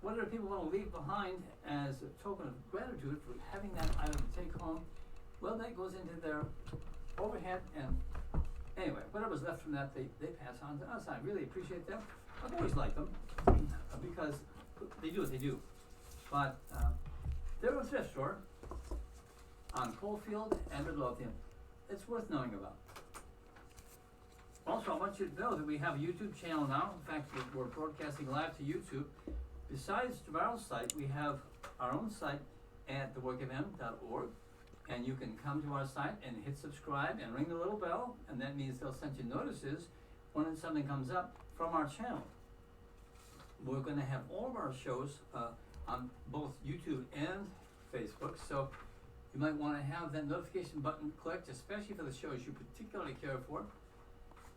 what do people want to leave behind as a token of gratitude for having that item to take home? Well, that goes into their overhead, and anyway, whatever's left from that, they pass on to us. I really appreciate them. I've always liked them because they do what they do. But they're a thrift store on Coalfield and Midlothian. It's worth knowing about. Also, I want you to know that we have a YouTube channel now. In fact, we're broadcasting live to YouTube. Besides Jamarl's site, we have our own site at theworkfm.org. And you can come to our site and hit subscribe and ring the little bell, and that means they'll send you notices when something comes up from our channel. We're going to have all of our shows on both YouTube and Facebook, so you might want to have that notification button clicked, especially for the shows you particularly care for.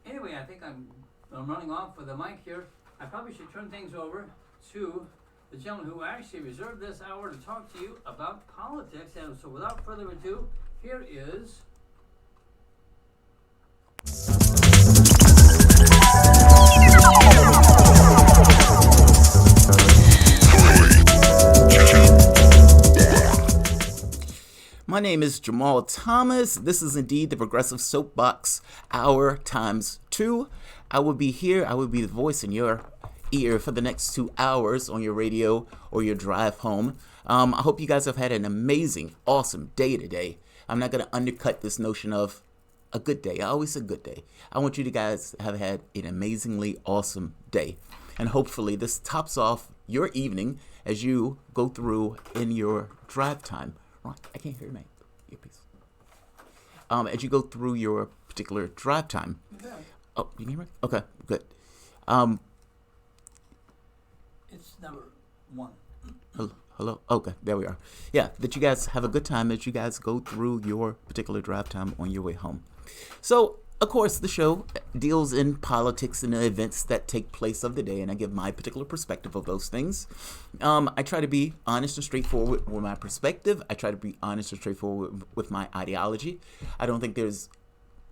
Anyway, I think I'm running off with the mic here. I probably should turn things over to the gentleman who actually reserved this hour to talk to you about politics. And so without further ado, here is... My name is Jamarl Thomas. This is indeed the Progressive Soapbox Hour times 2. I will be here. I will be the voice in your ear for the next 2 hours on your radio or your drive home. I hope you guys have had an amazing, awesome day today. I'm not going to undercut this notion of a good day. I always say good day. I want you to guys have had an amazingly awesome day. And hopefully this tops off your evening as you go through in your drive time. I can't hear my earpiece. As you go through your particular drive time. Yeah. Oh, you can hear me? Okay, good. It's number 1. Hello? Okay, there we are. Yeah, that you guys have a good time as you guys go through your particular drive time on your way home. So, of course, the show deals in politics and the events that take place of the day, and I give my particular perspective of those things. I try to be honest and straightforward with my perspective. I try to be honest and straightforward with my ideology. I don't think there's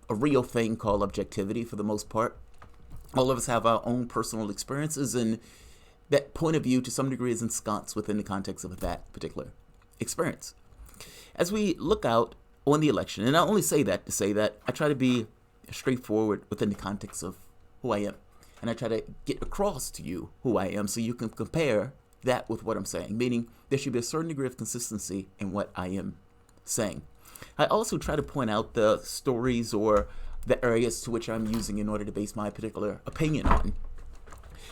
a real thing called objectivity for the most part. All of us have our own personal experiences, and that point of view to some degree is ensconced within the context of that particular experience. As we look out on the election, and I only say that to say that I try to be straightforward within the context of who I am, and I try to get across to you who I am so you can compare that with what I'm saying, meaning there should be a certain degree of consistency in what I am saying. I also try to point out the stories or the areas to which I'm using in order to base my particular opinion on.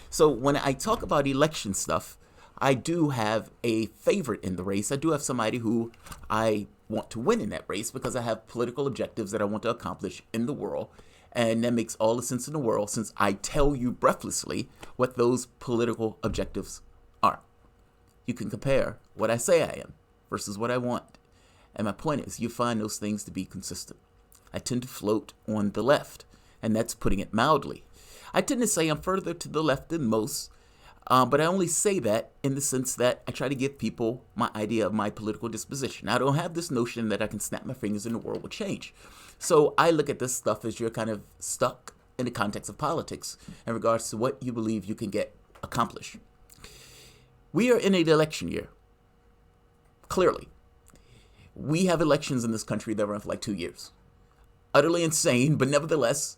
So when I talk about election stuff, I do have a favorite in the race. I do have somebody who I want to win in that race because I have political objectives that I want to accomplish in the world. And that makes all the sense in the world since I tell you breathlessly what those political objectives are. You can compare what I say I am versus what I want. And my point is, you find those things to be consistent. I tend to float on the left, and that's putting it mildly. I tend to say I'm further to the left than most, but I only say that in the sense that I try to give people my idea of my political disposition. I don't have this notion that I can snap my fingers and the world will change. So I look at this stuff as you're kind of stuck in the context of politics in regards to what you believe you can get accomplished. We are in an election year. Clearly. We have elections in this country that run for like 2 years. Utterly insane, but nevertheless,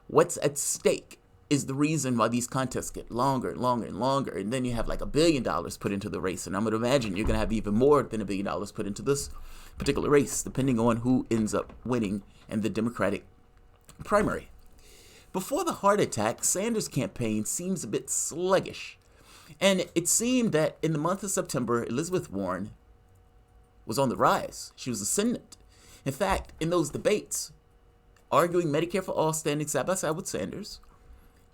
what's at stake is the reason why these contests get longer and longer and longer. And then you have like $1 billion put into the race. And I'm going to imagine you're going to have even more than $1 billion put into this particular race, depending on who ends up winning in the Democratic primary. Before the heart attack, Sanders' campaign seems a bit sluggish. And it seemed that in the month of September, Elizabeth Warren was on the rise. She was ascendant. In fact, in those debates, arguing Medicare for all, standing side by side with Sanders,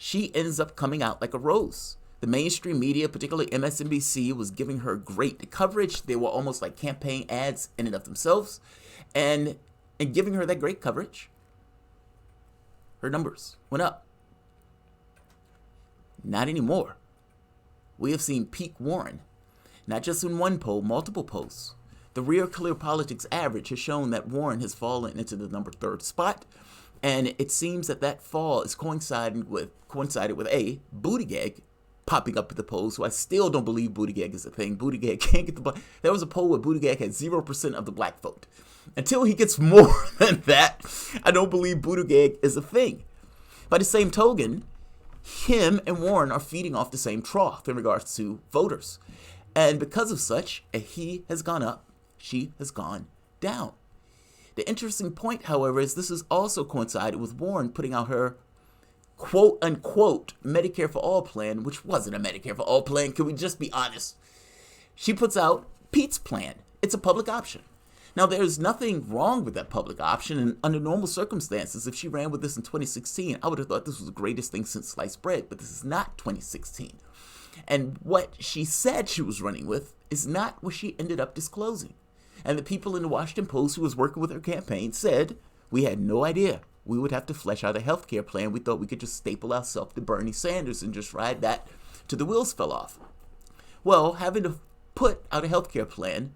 she ends up coming out like a rose. The mainstream media, particularly MSNBC, was giving her great coverage. They were almost like campaign ads in and of themselves. And in giving her that great coverage, her numbers went up. Not anymore. We have seen peak Warren, not just in one poll, multiple polls. The Real Clear Politics average has shown that Warren has fallen into the number 3rd spot. And it seems that that fall is coincided with A, Buttigieg popping up at the polls, so I still don't believe Buttigieg is a thing. Buttigieg can't get the black. There was a poll where Buttigieg had 0% of the black vote. Until he gets more than that, I don't believe Buttigieg is a thing. By the same token, him and Warren are feeding off the same trough in regards to voters. And because of such, he has gone up, she has gone down. The interesting point, however, is this has also coincided with Warren putting out her quote-unquote Medicare for All plan, which wasn't a Medicare for All plan. Can we just be honest? She puts out Pete's plan. It's a public option. Now, there's nothing wrong with that public option, and under normal circumstances, if she ran with this in 2016, I would have thought this was the greatest thing since sliced bread, but this is not 2016. And what she said she was running with is not what she ended up disclosing. And the people in the Washington Post who was working with her campaign said, we had no idea we would have to flesh out a health care plan. We thought we could just staple ourselves to Bernie Sanders and just ride that till the wheels fell off. Well, having to put out a health care plan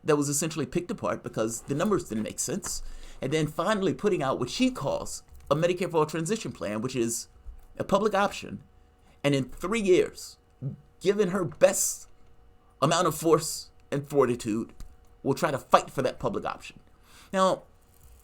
that was essentially picked apart because the numbers didn't make sense, and then finally putting out what she calls a Medicare for All transition plan, which is a public option, and in 3 years, given her best amount of force and fortitude, will try to fight for that public option. Now,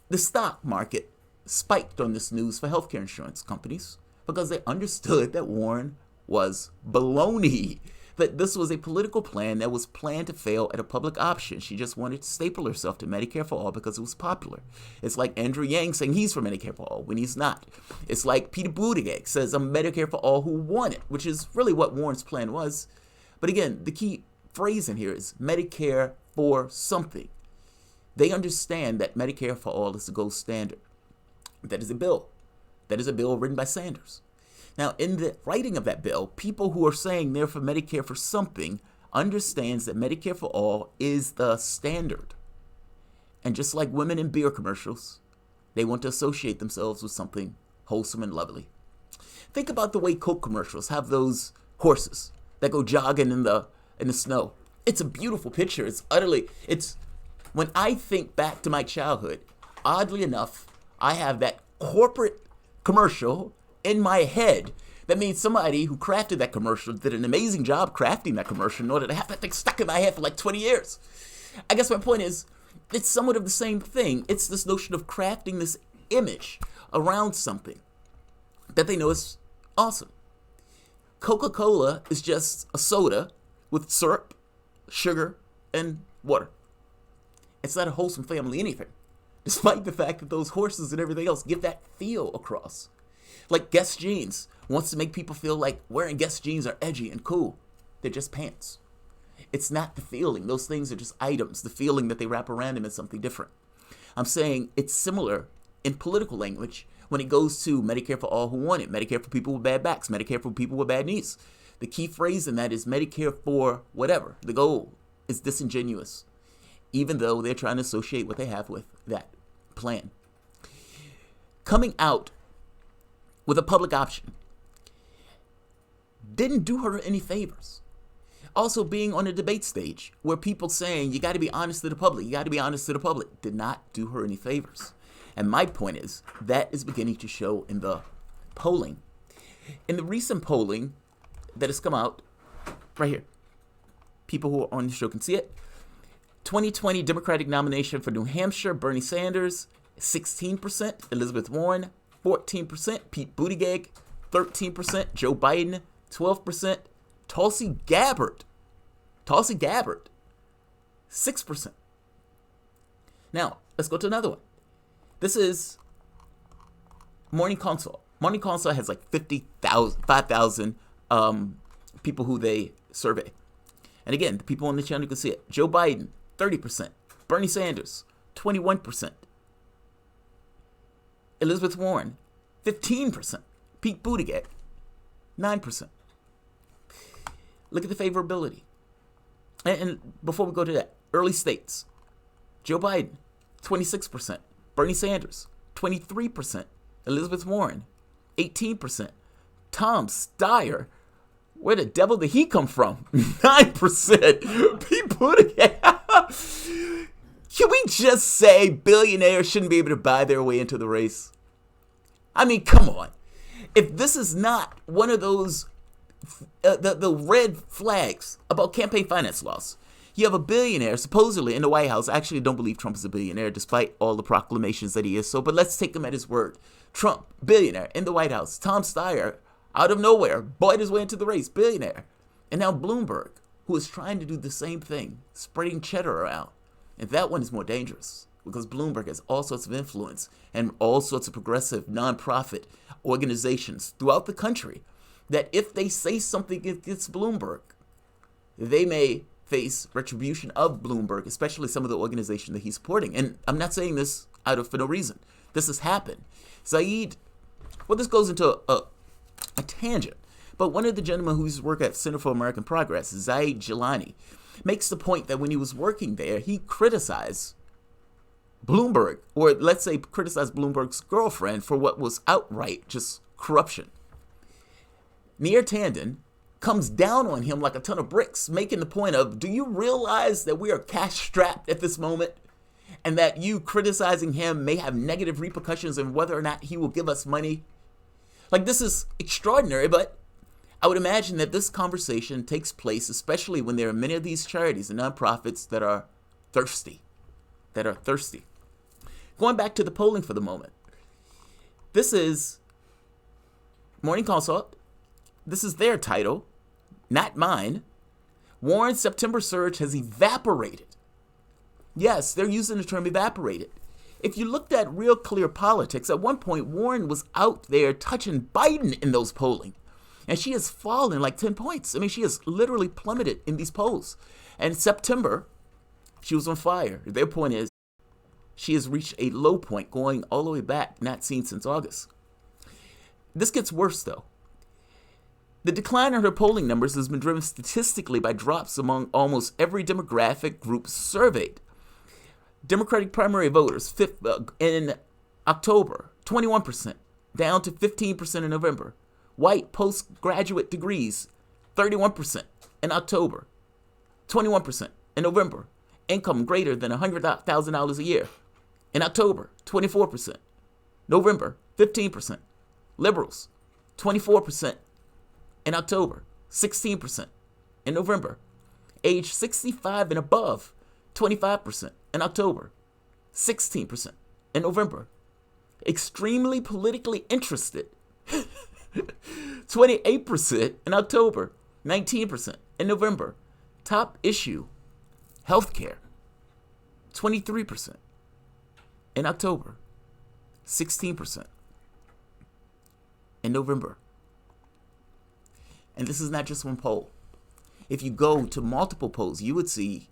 the stock market spiked on this news for healthcare insurance companies because they understood that Warren was baloney, that this was a political plan that was planned to fail at a public option. She just wanted to staple herself to Medicare for All because it was popular. It's like Andrew Yang saying he's for Medicare for All when he's not. It's like Peter Buttigieg says, I'm Medicare for All who want it, which is really what Warren's plan was. But again, the key phrase in here is Medicare for something. They understand that Medicare for All is the gold standard. That is a bill. That is a bill written by Sanders. Now, in the writing of that bill, people who are saying they're for Medicare for something understands that Medicare for All is the standard. And just like women in beer commercials, they want to associate themselves with something wholesome and lovely. Think about the way Coke commercials have those horses that go jogging in the snow. It's a beautiful picture. When I think back to my childhood, oddly enough, I have that corporate commercial in my head. That means somebody who crafted that commercial did an amazing job crafting that commercial in order to have that thing stuck in my head for like 20 years. I guess my point is, it's somewhat of the same thing. It's this notion of crafting this image around something that they know is awesome. Coca-Cola is just a soda with syrup, sugar, and water. It's not a wholesome family anything, despite the fact that those horses and everything else give that feel across. Like Guess jeans wants to make people feel like wearing Guess jeans are edgy and cool. They're just pants. It's not the feeling. Those things are just items. The feeling that they wrap around them is something different. I'm saying it's similar in political language when it goes to Medicare for all who want it, Medicare for people with bad backs, Medicare for people with bad knees. The key phrase in that is Medicare for whatever. The goal is disingenuous, even though they're trying to associate what they have with that plan. Coming out with a public option didn't do her any favors. Also, being on a debate stage where people saying, you got to be honest to the public, you got to be honest to the public, did not do her any favors. And my point is, that is beginning to show in the polling. In the recent polling that has come out, right here, people who are on the show can see it. 2020 Democratic nomination for New Hampshire, Bernie Sanders, 16%, Elizabeth Warren, 14%, Pete Buttigieg, 13%, Joe Biden, 12%, Tulsi Gabbard, 6%. Now, let's go to another one. This is Morning Consult. Morning Consult has like 5,000 people who they survey. And again, the people on the channel, you can see it. Joe Biden, 30%. Bernie Sanders, 21%. Elizabeth Warren, 15%. Pete Buttigieg, 9%. Look at the favorability. And before we go to that, early states. Joe Biden, 26%. Bernie Sanders, 23%. Elizabeth Warren, 18%. Tom Steyer, where the devil did he come from? 9%. Pete Buttigieg. Can we just say billionaires shouldn't be able to buy their way into the race? I mean, come on. If this is not one of those the red flags about campaign finance laws. You have a billionaire supposedly in the White House. I actually don't believe Trump is a billionaire despite all the proclamations that he is. So, but let's take him at his word. Trump, billionaire in the White House. Tom Steyer, out of nowhere, bought his way into the race, billionaire. And now Bloomberg, who is trying to do the same thing, spreading cheddar around. And that one is more dangerous because Bloomberg has all sorts of influence and all sorts of progressive nonprofit organizations throughout the country that if they say something against Bloomberg, they may face retribution of Bloomberg, especially some of the organization that he's supporting. And I'm not saying this for no reason. This has happened. This goes into a tangent, but one of the gentlemen who used to work at Center for American Progress, Zaid Jilani, makes the point that when he was working there, he criticized Bloomberg, or let's say criticized Bloomberg's girlfriend for what was outright just corruption. Neer Tanden comes down on him like a ton of bricks, making the point of, do you realize that we are cash-strapped at this moment? And that you criticizing him may have negative repercussions in whether or not he will give us money? Like, this is extraordinary, but I would imagine that this conversation takes place, especially when there are many of these charities and nonprofits that are thirsty. Going back to the polling for the moment. This is Morning Consult. This is their title, not mine. Warren's September surge has evaporated. Yes, they're using the term evaporated. If you looked at Real Clear Politics, at one point Warren was out there touching Biden in those polling. And she has fallen like 10 points. I mean, she has literally plummeted in these polls. And in September, she was on fire. Their point is, she has reached a low point going all the way back, not seen since August. This gets worse, though. The decline in her polling numbers has been driven statistically by drops among almost every demographic group surveyed. Democratic primary voters in October, 21%, down to 15% in November. White postgraduate degrees, 31% in October, 21% in November. Income greater than $100,000 a year. In October, 24%. November, 15%. Liberals, 24%. In October, 16%. In November, age 65 and above, 25%. In October, 16%. In November, extremely politically interested, 28% in October, 19% in November. Top issue, healthcare, 23% in October, 16% in November. And this is not just one poll. If you go to multiple polls, you would see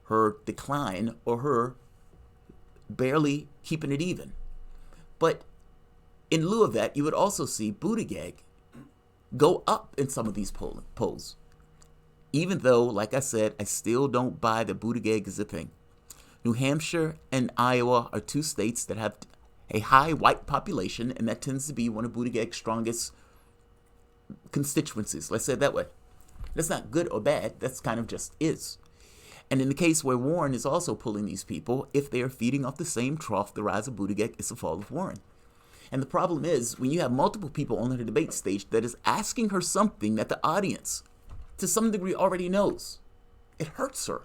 her decline or her barely keeping it even. But in lieu of that, you would also see Buttigieg go up in some of these polls. Even though, like I said, I still don't buy that Buttigieg is a thing. New Hampshire and Iowa are two states that have a high white population, and that tends to be one of Buttigieg's strongest constituencies. Let's say it that way. That's not good or bad. That's kind of just is. And in the case where Warren is also pulling these people, if they are feeding off the same trough, the rise of Buttigieg is the fall of Warren. And the problem is, when you have multiple people on the debate stage that is asking her something that the audience, to some degree, already knows, it hurts her.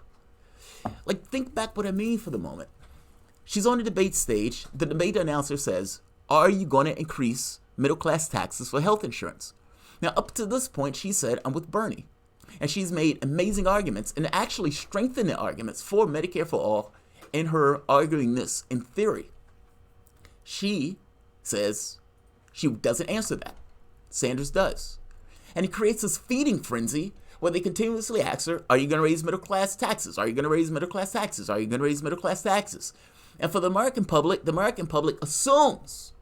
Like, think back what I mean for the moment. She's on the debate stage. The debate announcer says, are you going to increase middle-class taxes for health insurance? Now, up to this point, she said, I'm with Bernie. And she's made amazing arguments and actually strengthened the arguments for Medicare for all in her arguing this in theory. She says she doesn't answer that. Sanders does. And it creates this feeding frenzy where they continuously ask her, are you going to raise middle-class taxes? Are you going to raise middle-class taxes? Are you going to raise middle-class taxes? And for the American public assumes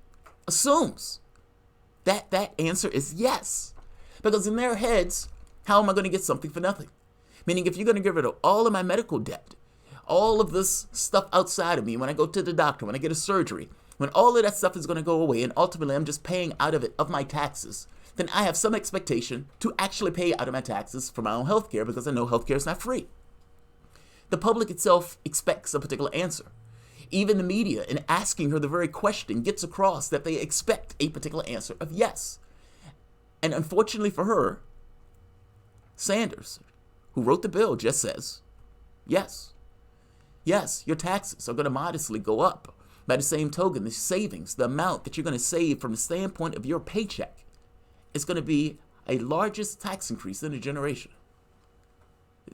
that that answer is yes. Because in their heads, how am I going to get something for nothing? Meaning, if you're going to get rid of all of my medical debt, all of this stuff outside of me, when I go to the doctor, when I get a surgery, when all of that stuff is going to go away, and ultimately I'm just paying out of it, of my taxes, then I have some expectation to actually pay out of my taxes for my own health care, because I know health care is not free. The public itself expects a particular answer. Even the media, in asking her the very question, gets across that they expect a particular answer of yes. And unfortunately for her, Sanders, who wrote the bill, just says, yes, your taxes are going to modestly go up. By the same token, the savings, the amount that you're going to save from the standpoint of your paycheck is going to be a largest tax increase in a generation.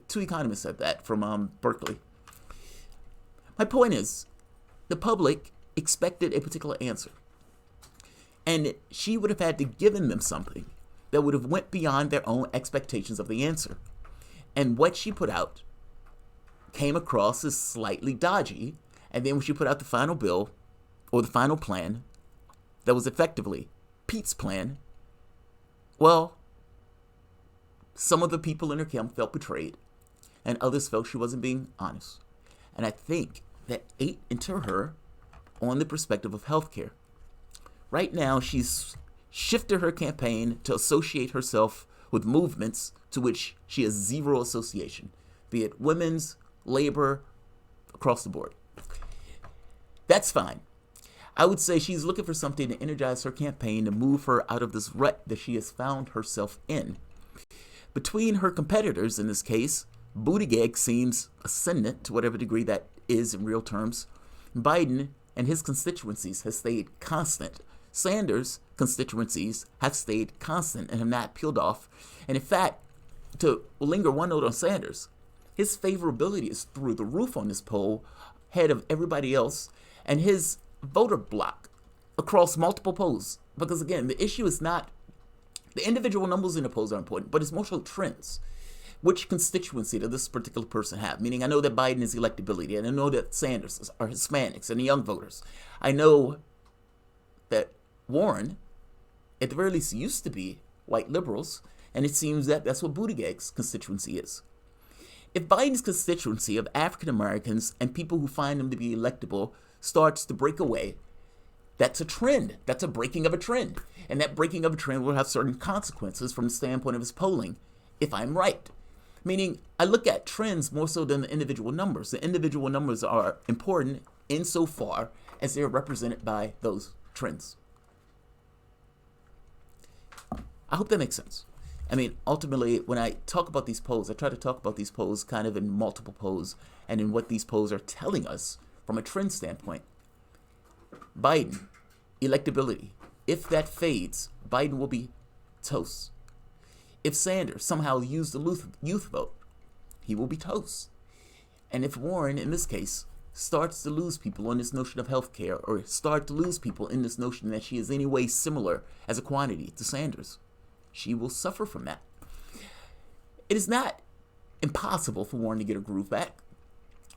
2 economists said that from Berkeley. My point is, the public expected a particular answer. And she would have had to given them something that would have went beyond their own expectations of the answer. And what she put out came across as slightly dodgy. And then when she put out the final bill, or the final plan, that was effectively Pete's plan, well, some of the people in her camp felt betrayed, and others felt she wasn't being honest. And I think that ate into her on the perspective of healthcare. Right now, she's shifted her campaign to associate herself with movements to which she has zero association, be it women's, labor, across the board. That's fine. I would say she's looking for something to energize her campaign, to move her out of this rut that she has found herself in. Between her competitors in this case, Buttigieg seems ascendant to whatever degree that is in real terms. Biden and his constituencies have stayed constant. Sanders' constituencies have stayed constant and have not peeled off. And in fact, to linger one note on Sanders, his favorability is through the roof on this poll, ahead of everybody else, and his voter block across multiple polls. Because again, the issue is not the individual numbers in the polls are important, but it's more so trends. Which constituency does this particular person have? Meaning, I know that Biden is electability, and I know that Sanders are Hispanics and the young voters. I know that Warren, at the very least, used to be white liberals, and it seems that that's what Buttigieg's constituency is. If Biden's constituency of African Americans and people who find him to be electable starts to break away, that's a trend. That's a breaking of a trend. And that breaking of a trend will have certain consequences from the standpoint of his polling, if I'm right. Meaning, I look at trends more so than the individual numbers. The individual numbers are important insofar as they're represented by those trends. I hope that makes sense. I mean, ultimately, when I talk about these polls, I try to talk about these polls kind of in multiple polls and in what these polls are telling us from a trend standpoint. Biden, electability. If that fades, Biden will be toast. If Sanders somehow used the youth vote, he will be toast. And if Warren, in this case, starts to lose people on this notion of healthcare, or start to lose people in this notion that she is in any way similar as a quantity to Sanders, she will suffer from that. It is not impossible for Warren to get her groove back,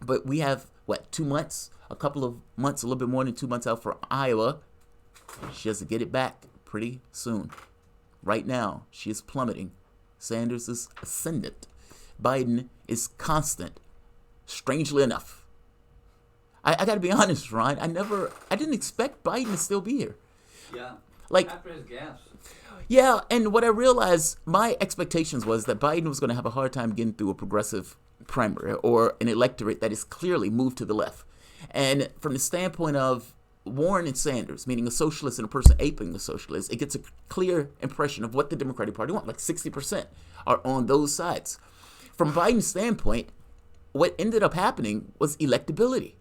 but we have, 2 months, a couple of months, a little bit more than 2 months out for Iowa. She has to get it back pretty soon. Right now, she is plummeting. Sanders is ascendant. Biden is constant. Strangely enough. I got to be honest, Ron. I didn't expect Biden to still be here. Yeah. Like, after his gas. Yeah, and what I realized, my expectations was that Biden was going to have a hard time getting through a progressive primary or an electorate that is clearly moved to the left. And from the standpoint of Warren and Sanders, meaning a socialist and a person aping a socialist, it gets a clear impression of what the Democratic Party wants. Like 60% are on those sides. From Biden's standpoint, what ended up happening was electability.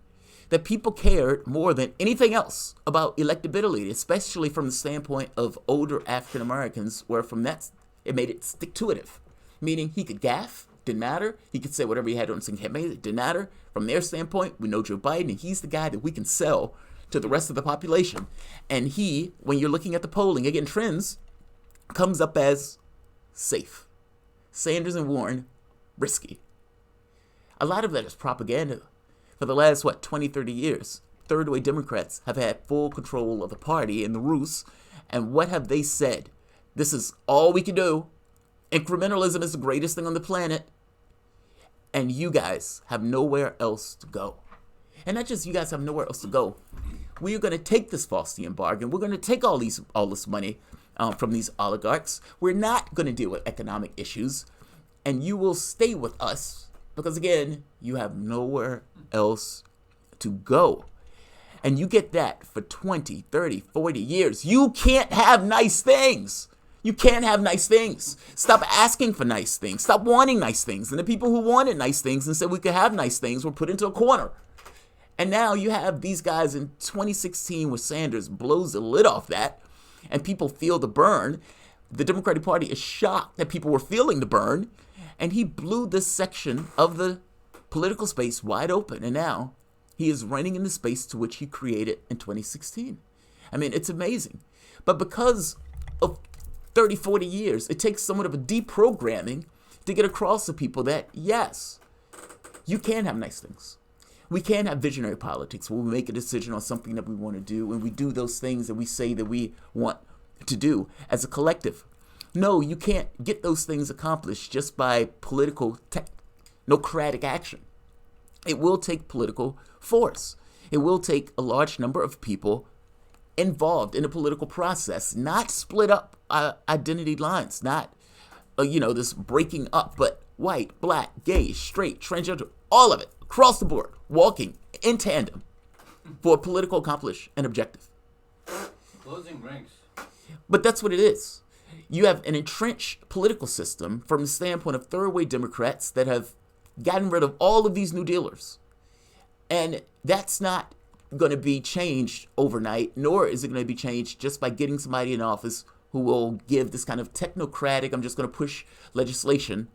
That people cared more than anything else about electability, especially from the standpoint of older African Americans, where from that, it made it stick-to-itive. Meaning he could gaffe, didn't matter. He could say whatever he had on his campaign, it didn't matter. From their standpoint, we know Joe Biden, and he's the guy that we can sell to the rest of the population. And he, when you're looking at the polling, again, trends, comes up as safe. Sanders and Warren, risky. A lot of that is propaganda. For the last, 20, 30 years, third-way Democrats have had full control of the party and the roost. And what have they said? This is all we can do. Incrementalism is the greatest thing on the planet. And you guys have nowhere else to go. And not just you guys have nowhere else to go. We are going to take this Faustian bargain. We're going to take all this money from these oligarchs. We're not going to deal with economic issues. And you will stay with us. Because again, you have nowhere else to go. And you get that for 20, 30, 40 years. You can't have nice things. You can't have nice things. Stop asking for nice things. Stop wanting nice things. And the people who wanted nice things and said we could have nice things were put into a corner. And now you have these guys in 2016 where Sanders blows the lid off that and people feel the burn. The Democratic Party is shocked that people were feeling the burn. And he blew this section of the political space wide open. And now he is running in the space to which he created in 2016. I mean, it's amazing. But because of 30, 40 years, it takes somewhat of a deprogramming to get across to people that, yes, you can have nice things. We can have visionary politics where we make a decision on something that we want to do and we do those things that we say that we want to do as a collective. No, you can't get those things accomplished just by political technocratic action. It will take political force. It will take a large number of people involved in the political process, not split up identity lines, not, this breaking up, but white, black, gay, straight, transgender, all of it, across the board, walking in tandem for a political accomplish and objective. Closing ranks. But that's what it is. You have an entrenched political system from the standpoint of third-way Democrats that have gotten rid of all of these New Dealers. And that's not going to be changed overnight, nor is it going to be changed just by getting somebody in office who will give this kind of technocratic, I'm just going to push legislation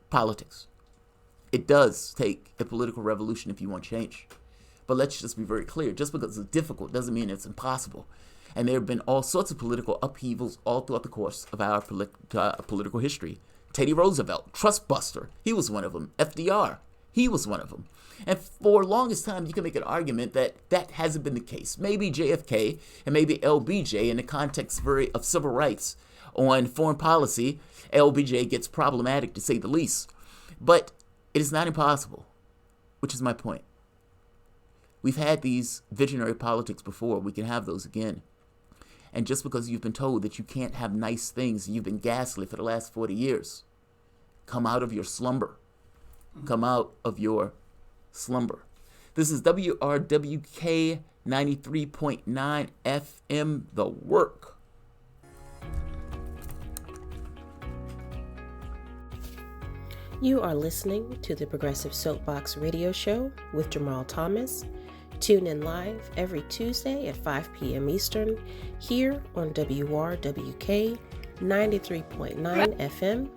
politics. It does take a political revolution if you want change. But let's just be very clear. Just because it's difficult doesn't mean it's impossible. And there have been all sorts of political upheavals all throughout the course of our political history. Teddy Roosevelt, trust buster, he was one of them. FDR, he was one of them. And for the longest time, you can make an argument that that hasn't been the case. Maybe JFK and maybe LBJ in the context of civil rights on foreign policy, LBJ gets problematic to say the least. But it is not impossible, which is my point. We've had these visionary politics before. We can have those again. And just because you've been told that you can't have nice things and you've been gaslit for the last 40 years, come out of your slumber. Come out of your slumber. This is WRWK 93.9 FM, The Work. You are listening to the Progressive Soapbox Radio Show with Jamarl Thomas. Tune in live every Tuesday at 5 p.m. Eastern here on WRWK 93.9 FM.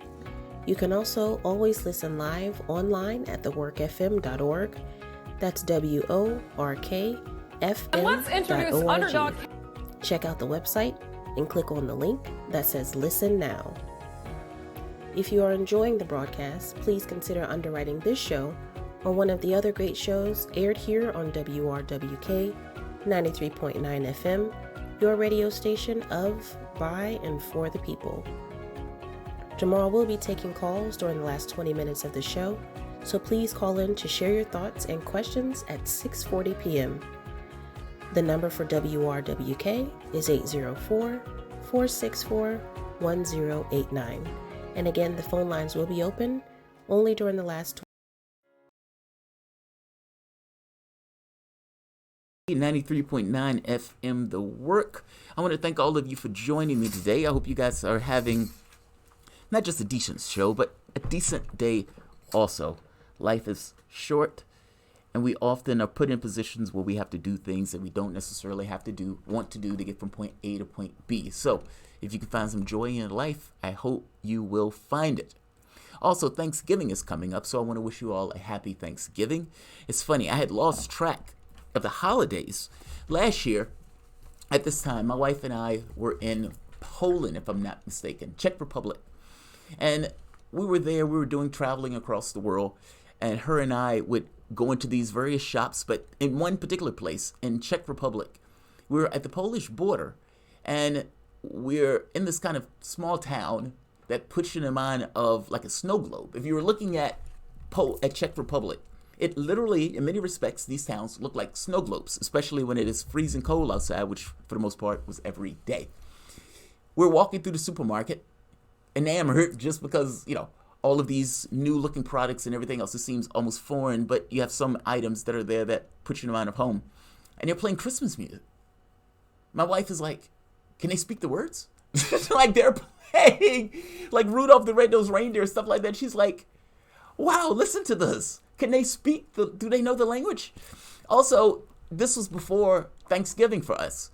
You can also always listen live online at theworkfm.org. That's WORKFM.org. Let's introduce Underdog. Check out the website and click on the link that says Listen Now. If you are enjoying the broadcast, please consider underwriting this show or one of the other great shows aired here on WRWK 93.9 FM, your radio station of, by, and for the people. Jamarl will be taking calls during the last 20 minutes of the show, so please call in to share your thoughts and questions at 6:40 p.m. The number for WRWK is 804-464-1089. And again, the phone lines will be open only during the last 93.9 FM, The Work. I want to thank all of you for joining me today. I hope you guys are having not just a decent show, but a decent day also. Life is short, and we often are put in positions where we have to do things that we don't necessarily want to do to get from point A to point B. So if you can find some joy in life, I hope you will find it. Also, Thanksgiving is coming up, so I want to wish you all a happy Thanksgiving. It's funny, I had lost track of the holidays. Last year, at this time, my wife and I were in Poland, if I'm not mistaken, Czech Republic. And we were there, we were doing traveling across the world, and her and I would go into these various shops, but in one particular place, in Czech Republic, we were at the Polish border, and we're in this kind of small town that puts you in the mind of like a snow globe. If you were looking at Czech Republic, it literally, in many respects, these towns look like snow globes, especially when it is freezing cold outside, which for the most part was every day. We're walking through the supermarket, enamored just because, all of these new looking products and everything else, it seems almost foreign, but you have some items that are there that put you in the mind of home. And you're playing Christmas music. My wife is like, can they speak the words? Like they're playing like Rudolph the Red-Nosed Reindeer, stuff like that. She's like, wow, listen to this. Can they speak? Do they know the language? Also, this was before Thanksgiving for us.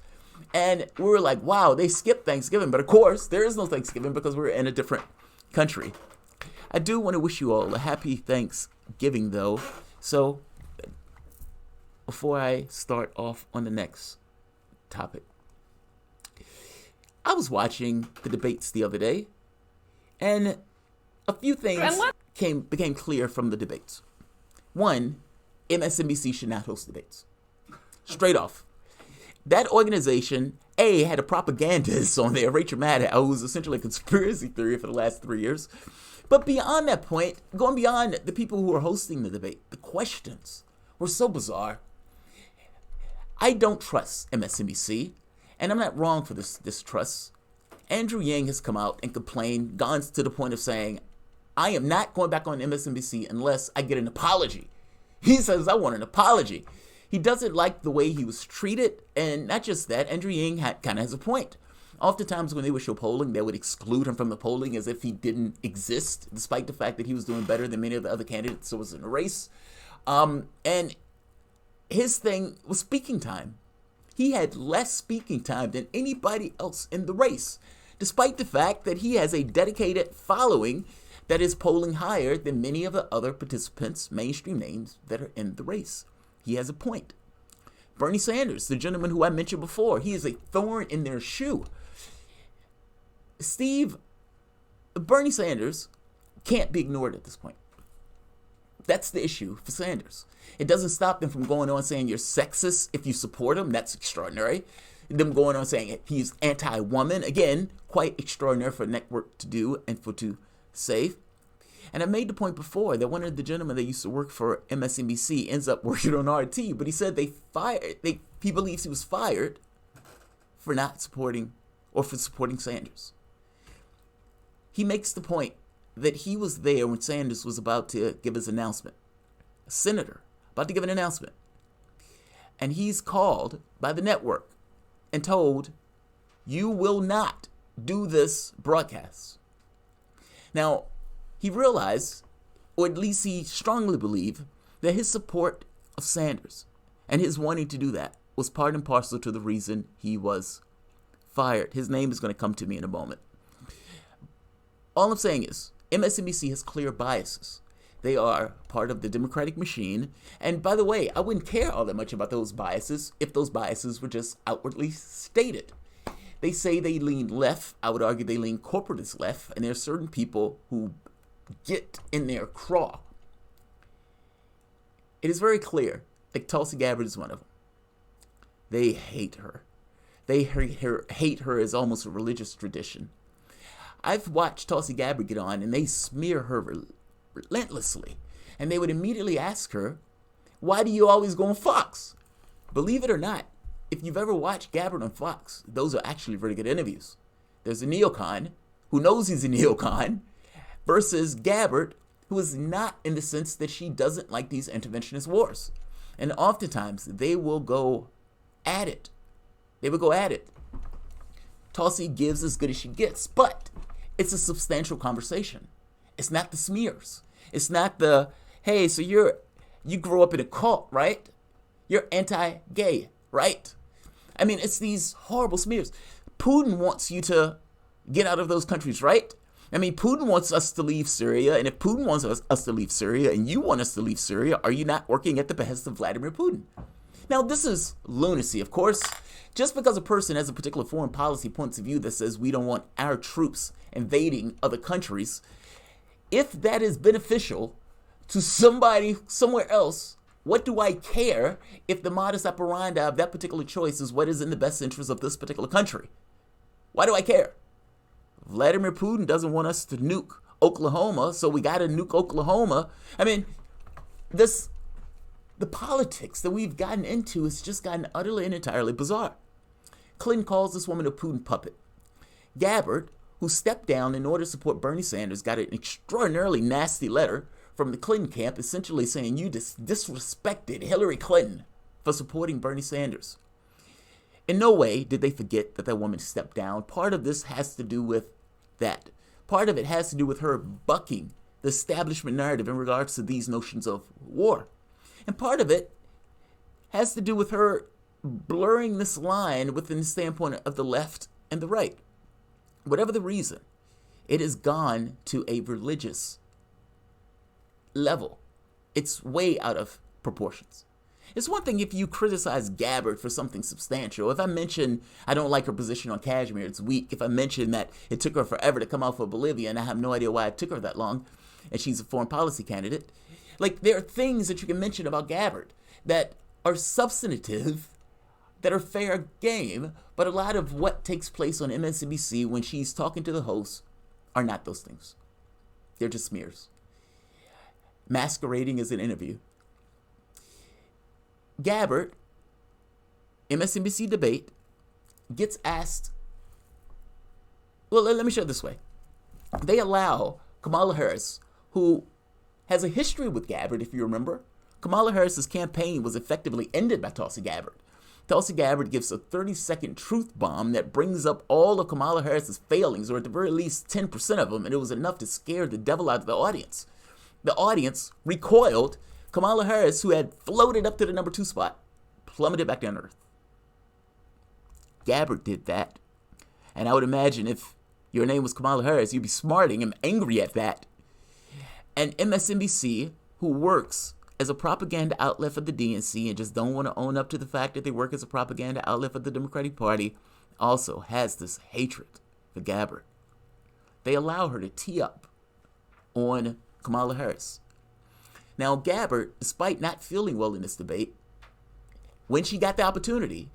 And we were like, wow, they skipped Thanksgiving. But of course, there is no Thanksgiving because we're in a different country. I do want to wish you all a happy Thanksgiving, though. So, before I start off on the next topic, I was watching the debates the other day, and a few things became clear from the debates. One, MSNBC should not host debates. Straight off. That organization, had a propagandist on there, Rachel Maddow, who's essentially a conspiracy theory for the last 3 years. But beyond that point, going beyond the people who were hosting the debate, the questions were so bizarre. I don't trust MSNBC, and I'm not wrong for this distrust. Andrew Yang has come out and complained, gone to the point of saying, I am not going back on MSNBC unless I get an apology. He says, I want an apology. He doesn't like the way he was treated, and not just that, Andrew Yang kind of has a point. Oftentimes when they would show polling, they would exclude him from the polling as if he didn't exist, despite the fact that he was doing better than many of the other candidates who was in the race. And his thing was speaking time. He had less speaking time than anybody else in the race, despite the fact that he has a dedicated following that is polling higher than many of the other participants, mainstream names, that are in the race. He has a point. Bernie Sanders, the gentleman who I mentioned before, he is a thorn in their shoe. Bernie Sanders can't be ignored at this point. That's the issue for Sanders. It doesn't stop them from going on saying you're sexist if you support him. That's extraordinary. Them going on saying he's anti-woman. Again, quite extraordinary for a network to do and to say. And I made the point before that one of the gentlemen that used to work for MSNBC ends up working on RT, but he said he believes he was fired for not supporting or for supporting Sanders. He makes the point that he was there when Sanders was about to give his announcement. A senator about to give an announcement. And he's called by the network and told, you will not do this broadcast. Now, he realized, or at least he strongly believed, that his support of Sanders and his wanting to do that was part and parcel to the reason he was fired. His name is going to come to me in a moment. All I'm saying is, MSNBC has clear biases. They are part of the Democratic machine. And by the way, I wouldn't care all that much about those biases if those biases were just outwardly stated. They say they lean left. I would argue they lean corporatist left. And there are certain people who get in their craw. It is very clear that Tulsi Gabbard is one of them. They hate her. They hate her as almost a religious tradition. I've watched Tulsi Gabbard get on, and they smear her relentlessly. And they would immediately ask her, why do you always go on Fox? Believe it or not, if you've ever watched Gabbard on Fox, those are actually very good interviews. There's a neocon who knows he's a neocon versus Gabbard, who is not, in the sense that she doesn't like these interventionist wars. And oftentimes, they will go at it. They will go at it. Tulsi gives as good as she gets, but it's a substantial conversation. It's not the smears. It's not the, hey, so you grew up in a cult, right? You're anti-gay, right? I mean, it's these horrible smears. Putin wants you to get out of those countries, right? I mean, Putin wants us to leave Syria, and if Putin wants us to leave Syria, and you want us to leave Syria, are you not working at the behest of Vladimir Putin? Now, this is lunacy, of course. Just because a person has a particular foreign policy points of view that says we don't want our troops invading other countries, if that is beneficial to somebody somewhere else, what do I care if the modus operandi of that particular choice is what is in the best interest of this particular country? Why do I care? Vladimir Putin doesn't want us to nuke Oklahoma, so we got to nuke Oklahoma. I mean, the politics that we've gotten into has just gotten utterly and entirely bizarre. Clinton calls this woman a Putin puppet. Gabbard, who stepped down in order to support Bernie Sanders, got an extraordinarily nasty letter from the Clinton camp essentially saying you disrespected Hillary Clinton for supporting Bernie Sanders. In no way did they forget that woman stepped down. Part of this has to do with that. Part of it has to do with her bucking the establishment narrative in regards to these notions of war. And part of it has to do with her blurring this line within the standpoint of the left and the right. Whatever the reason, it has gone to a religious level. It's way out of proportions. It's one thing if you criticize Gabbard for something substantial. If I mention I don't like her position on Kashmir, it's weak. If I mention that it took her forever to come out for Bolivia and I have no idea why it took her that long, and she's a foreign policy candidate, like there are things that you can mention about Gabbard that are substantive, that are fair game, but a lot of what takes place on MSNBC when she's talking to the host are not those things. They're just smears, masquerading as an interview. Gabbard, MSNBC debate, gets asked, well, let me show it this way. They allow Kamala Harris, who has a history with Gabbard, if you remember. Kamala Harris's campaign was effectively ended by Tulsi Gabbard. Tulsi Gabbard gives a 30-second truth bomb that brings up all of Kamala Harris's failings, or at the very least 10% of them, and it was enough to scare the devil out of the audience. The audience recoiled. Kamala Harris, who had floated up to the number 2 spot, plummeted back down to earth. Gabbard did that. And I would imagine if your name was Kamala Harris, you'd be smarting and angry at that. And MSNBC, who works as a propaganda outlet for the DNC and just don't want to own up to the fact that they work as a propaganda outlet for the Democratic Party, also has this hatred for Gabbard. They allow her to tee up on Kamala Harris. Now, Gabbard, despite not feeling well in this debate, when she got the opportunity,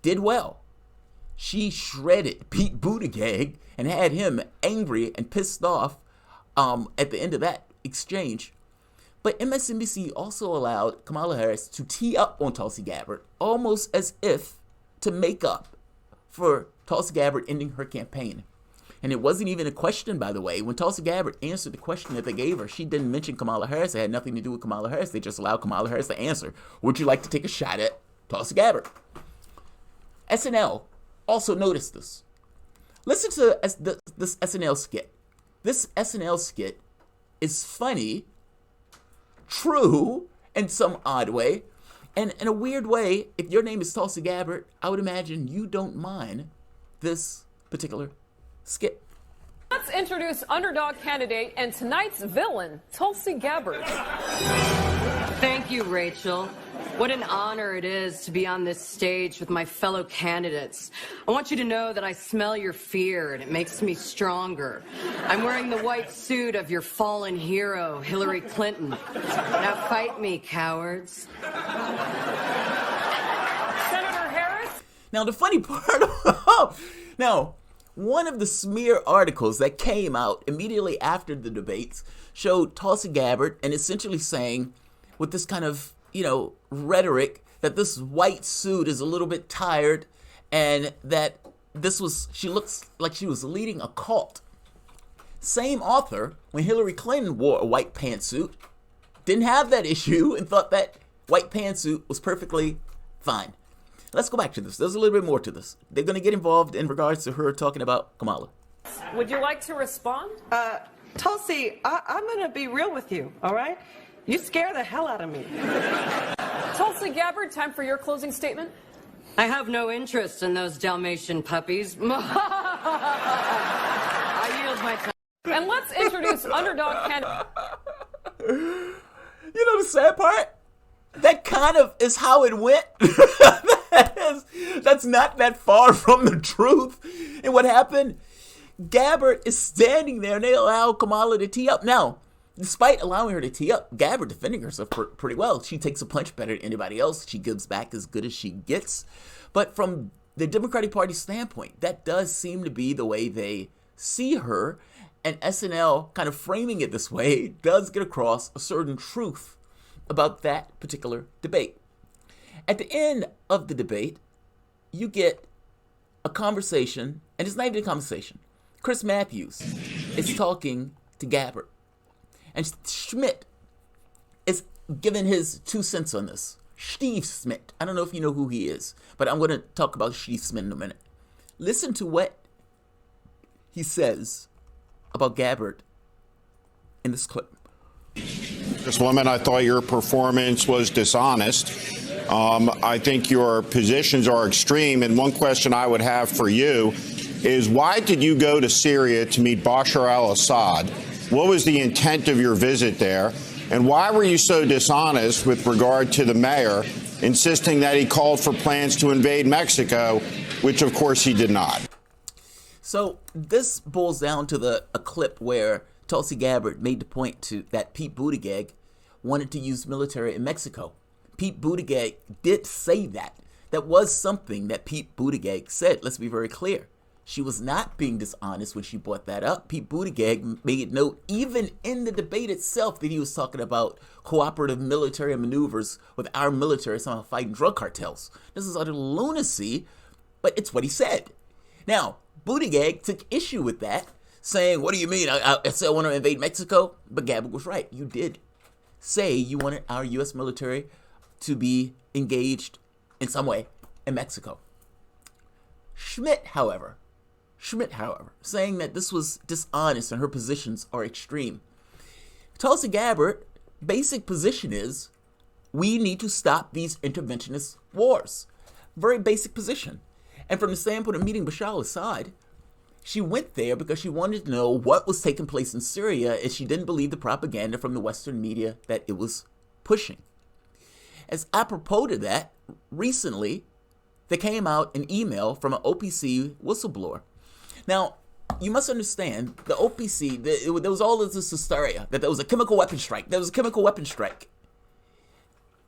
did well. She shredded Pete Buttigieg and had him angry and pissed off at the end of that exchange. But MSNBC also allowed Kamala Harris to tee up on Tulsi Gabbard, almost as if to make up for Tulsi Gabbard ending her campaign. And it wasn't even a question, by the way. When Tulsi Gabbard answered the question that they gave her, she didn't mention Kamala Harris. It had nothing to do with Kamala Harris. They just allowed Kamala Harris to answer. Would you like to take a shot at Tulsi Gabbard? SNL also noticed this. Listen to this SNL skit. This SNL skit is funny, true, in some odd way. And in a weird way, if your name is Tulsi Gabbard, I would imagine you don't mind this particular skit. Let's introduce underdog candidate and tonight's villain, Tulsi Gabbard. Thank you, Rachel. What an honor it is to be on this stage with my fellow candidates. I want you to know that I smell your fear and it makes me stronger. I'm wearing the white suit of your fallen hero, Hillary Clinton. Now fight me, cowards. Senator Harris? Now, the funny part, one of the smear articles that came out immediately after the debates showed Tulsi Gabbard and essentially saying, with this kind of, rhetoric, that this white suit is a little bit tired and that she looks like she was leading a cult. Same author, when Hillary Clinton wore a white pantsuit, didn't have that issue and thought that white pantsuit was perfectly fine. Let's go back to this. There's a little bit more to this. They're going to get involved in regards to her talking about Kamala. Would you like to respond? Tulsi, I'm going to be real with you, all right? You scare the hell out of me. Tulsi Gabbard, time for your closing statement. I have no interest in those Dalmatian puppies. I yield my time. And let's introduce underdog candidate. The sad part? That kind of is how it went. That's not that far from the truth. And what happened? Gabbard is standing there and they allow Kamala to tee up. Now, despite allowing her to tee up, Gabbard defending herself pretty well. She takes a punch better than anybody else. She gives back as good as she gets. But from the Democratic Party standpoint, that does seem to be the way they see her. And SNL kind of framing it this way does get across a certain truth about that particular debate. At the end of the debate, you get a conversation, and it's not even a conversation. Chris Matthews is talking to Gabbard. And Schmidt is giving his 2 cents on this. Steve Schmidt. I don't know if you know who he is, but I'm going to talk about Steve Schmidt in a minute. Listen to what he says about Gabbard in this clip. This woman, I thought your performance was dishonest. I think your positions are extreme. And one question I would have for you is, why did you go to Syria to meet Bashar al-Assad? What was the intent of your visit there? And why were you so dishonest with regard to the mayor, insisting that he called for plans to invade Mexico, which, of course, he did not? So this boils down to a clip where Tulsi Gabbard made the point that Pete Buttigieg wanted to use military in Mexico. Pete Buttigieg did say that. That was something that Pete Buttigieg said. Let's be very clear. She was not being dishonest when she brought that up. Pete Buttigieg made note, even in the debate itself, that he was talking about cooperative military maneuvers with our military somehow fighting drug cartels. This is utter lunacy, but it's what he said. Now, Buttigieg took issue with that, saying, what do you mean? I said I want to invade Mexico? But Gabbard was right. You did say you wanted our U.S. military to be engaged in some way in Mexico. Schmidt, however, saying that this was dishonest and her positions are extreme. Tulsi Gabbard, basic position is, we need to stop these interventionist wars. Very basic position. And from the standpoint of meeting Bashar al-Assad, she went there because she wanted to know what was taking place in Syria, and she didn't believe the propaganda from the Western media that it was pushing. As apropos to that, recently, there came out an email from an OPC whistleblower. Now, you must understand, the OPC, there was all of this hysteria that there was a chemical weapon strike. There was a chemical weapon strike.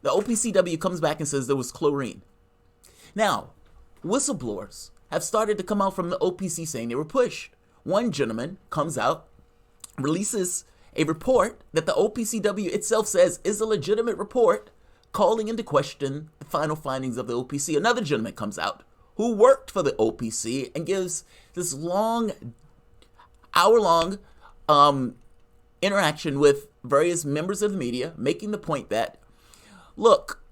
The OPCW comes back and says there was chlorine. Now, whistleblowers have started to come out from the OPC saying they were pushed. One gentleman comes out, releases a report that the OPCW itself says is a legitimate report, calling into question the final findings of the OPC. Another gentleman comes out who worked for the OPC and gives this hour-long interaction with various members of the media, making the point that, look,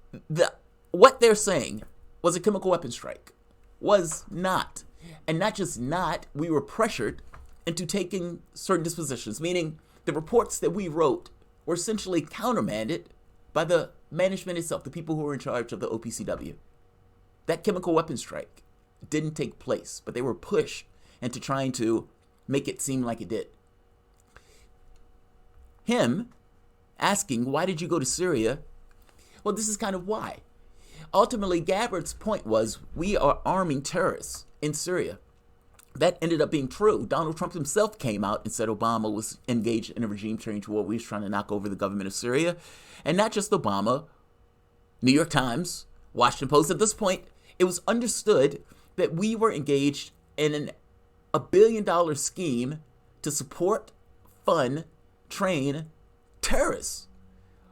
what they're saying was a chemical weapon strike. Was not. And not just not, we were pressured into taking certain dispositions, meaning the reports that we wrote were essentially countermanded by the management itself, the people who were in charge of the OPCW. That chemical weapon strike didn't take place, but they were pushed into trying to make it seem like it did. Him asking, why did you go to Syria? Well, this is kind of why. Ultimately, Gabbard's point was, we are arming terrorists in Syria. That ended up being true. Donald Trump himself came out and said Obama was engaged in a regime change war. We was trying to knock over the government of Syria. And not just Obama, New York Times, Washington Post. At this point, it was understood that we were engaged in a $1 billion scheme to support, fund, train terrorists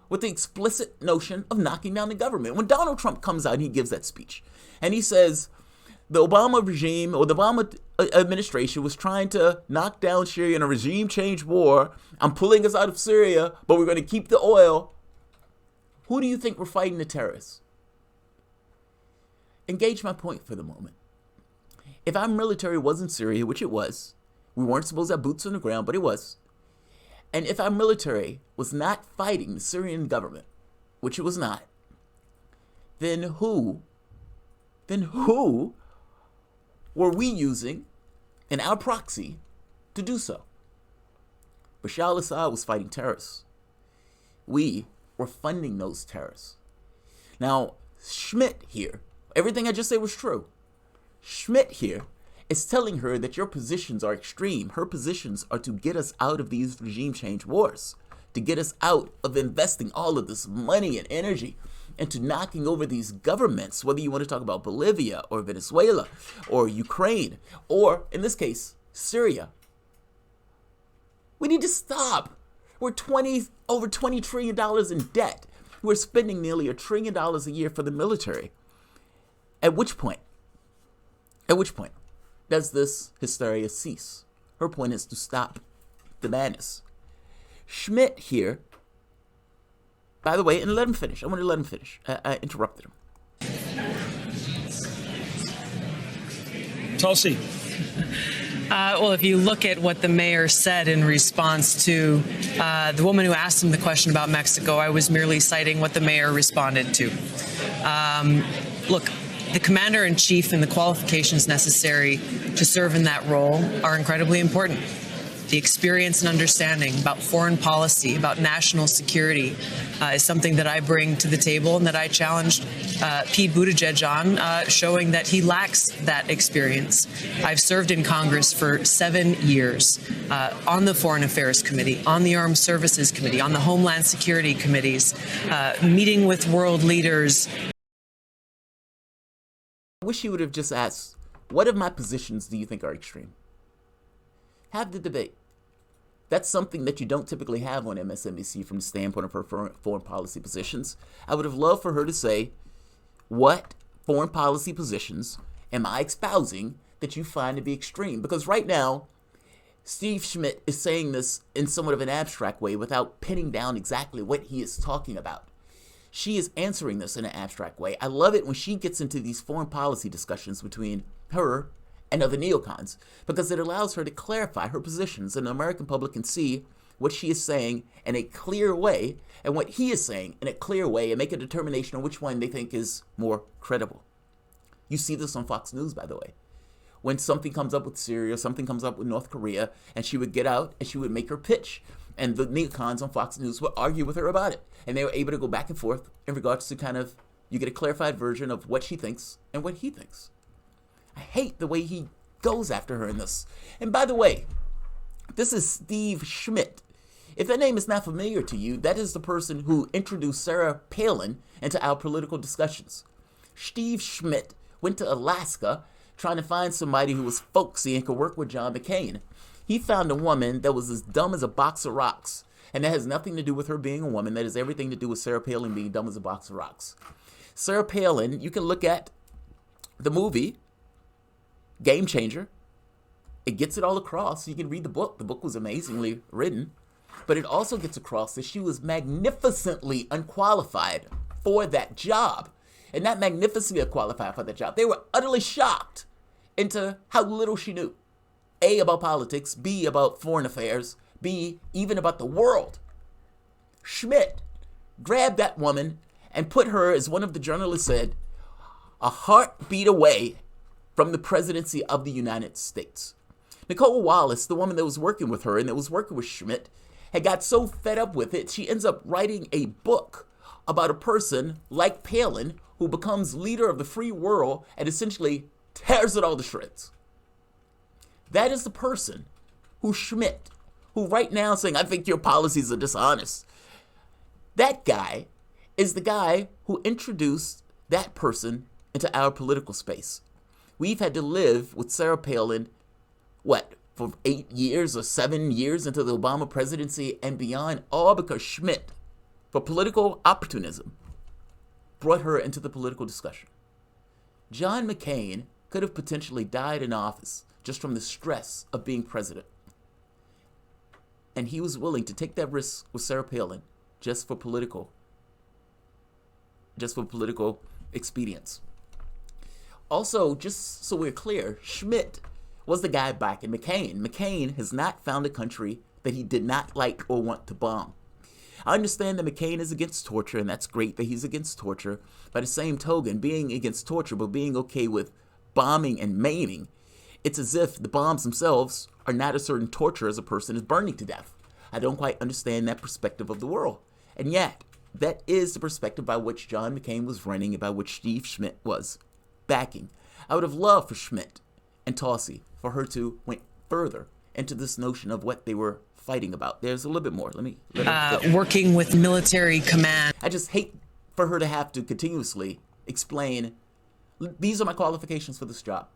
with the explicit notion of knocking down the government. When Donald Trump comes out and he gives that speech, and he says the Obama regime or the Obama administration was trying to knock down Syria in a regime change war, I'm pulling us out of Syria, but we're going to keep the oil. Who do you think were fighting the terrorists? Engage my point for the moment. If our military was in Syria, which it was, we weren't supposed to have boots on the ground, but it was. And if our military was not fighting the Syrian government, which it was not, then who were we using in our proxy to do so? Bashar al-Assad was fighting terrorists. We were funding those terrorists. Now, Schmidt here, everything I just said was true. Schmidt here is telling her that your positions are extreme. Her positions are to get us out of these regime change wars, to get us out of investing all of this money and energy into knocking over these governments, whether you want to talk about Bolivia or Venezuela or Ukraine or, in this case, Syria. We need to stop. We're over $20 trillion in debt. We're spending nearly $1 trillion a year for the military. At which point does this hysteria cease? Her point is to stop the madness. Schmidt here, everything I just said was true. Schmidt here is telling her that your positions are extreme. Her positions are to get us out of these regime change wars, to get us out of investing all of this money and energy into knocking over these governments, whether you want to talk about Bolivia or Venezuela or Ukraine or, in this case, Syria. We need to stop. We're $20 over $20 trillion in debt. We're spending nearly $1 trillion a year for the military. At which point does this hysteria cease? Her point is to stop the madness. by the way, and let him finish. I want to let him finish. I interrupted him. Tulsi. Well, if you look at what the mayor said in response to the woman who asked him the question about Mexico, I was merely citing what the mayor responded to. Look, the commander-in-chief and the qualifications necessary to serve in that role are incredibly important. The experience and understanding about foreign policy, about national security, is something that I bring to the table and that I challenged Pete Buttigieg on, showing that he lacks that experience. I've served in Congress for 7 years on the Foreign Affairs Committee, on the Armed Services Committee, on the Homeland Security Committees, meeting with world leaders. I wish he would have just asked, what of my positions do you think are extreme? Have the debate. That's something that you don't typically have on MSNBC from the standpoint of her foreign policy positions. I would have loved for her to say, what foreign policy positions am I espousing that you find to be extreme? Because right now, Steve Schmidt is saying this in somewhat of an abstract way without pinning down exactly what he is talking about. She is answering this in an abstract way. I love it when she gets into these foreign policy discussions between her and other neocons, because it allows her to clarify her positions and the American public can see what she is saying in a clear way and what he is saying in a clear way and make a determination on which one they think is more credible. You see this on Fox News, by the way. When something comes up with Syria, something comes up with North Korea, and she would get out and she would make her pitch. And the neocons on Fox News would argue with her about it. And they were able to go back and forth in regards to kind of, you get a clarified version of what she thinks and what he thinks. I hate the way he goes after her in this. And by the way, this is Steve Schmidt. If that name is not familiar to you, that is the person who introduced Sarah Palin into our political discussions. Steve Schmidt went to Alaska trying to find somebody who was folksy and could work with John McCain. He found a woman that was as dumb as a box of rocks. And that has nothing to do with her being a woman. That has everything to do with Sarah Palin being dumb as a box of rocks. Sarah Palin, you can look at the movie Game Changer. It gets it all across. You can read the book. The book was amazingly written. But it also gets across that she was magnificently unqualified for that job. And not magnificently unqualified for that job. They were utterly shocked into how little she knew. A, about politics. B, about foreign affairs. B, even about the world. Schmidt grabbed that woman and put her, as one of the journalists said, a heartbeat away from the presidency of the United States. Nicole Wallace, the woman that was working with her and that was working with Schmidt, had got so fed up with it, she ends up writing a book about a person like Palin who becomes leader of the free world and essentially tears it all to shreds. That is the person who Schmidt, who right now is saying, I think your policies are dishonest. That guy is the guy who introduced that person into our political space. We've had to live with Sarah Palin, for 8 years or 7 years into the Obama presidency and beyond, all because Schmidt, for political opportunism, brought her into the political discussion. John McCain could have potentially died in office just from the stress of being president. And he was willing to take that risk with Sarah Palin just for political expedience. Also, just so we're clear, Schmidt was the guy backing McCain. McCain has not found a country that he did not like or want to bomb. I understand that McCain is against torture, and that's great that he's against torture. By the same token, being against torture but being okay with bombing and maiming, it's as if the bombs themselves are not a certain torture as a person is burning to death. I don't quite understand that perspective of the world. And yet, that is the perspective by which John McCain was running and by which Steve Schmidt was backing. I would have loved for Schmidt and Tulsi for her to went further into this notion of what they were fighting about. There's a little bit more. Let me working with military command. I just hate for her to have to continuously explain, these are my qualifications for this job.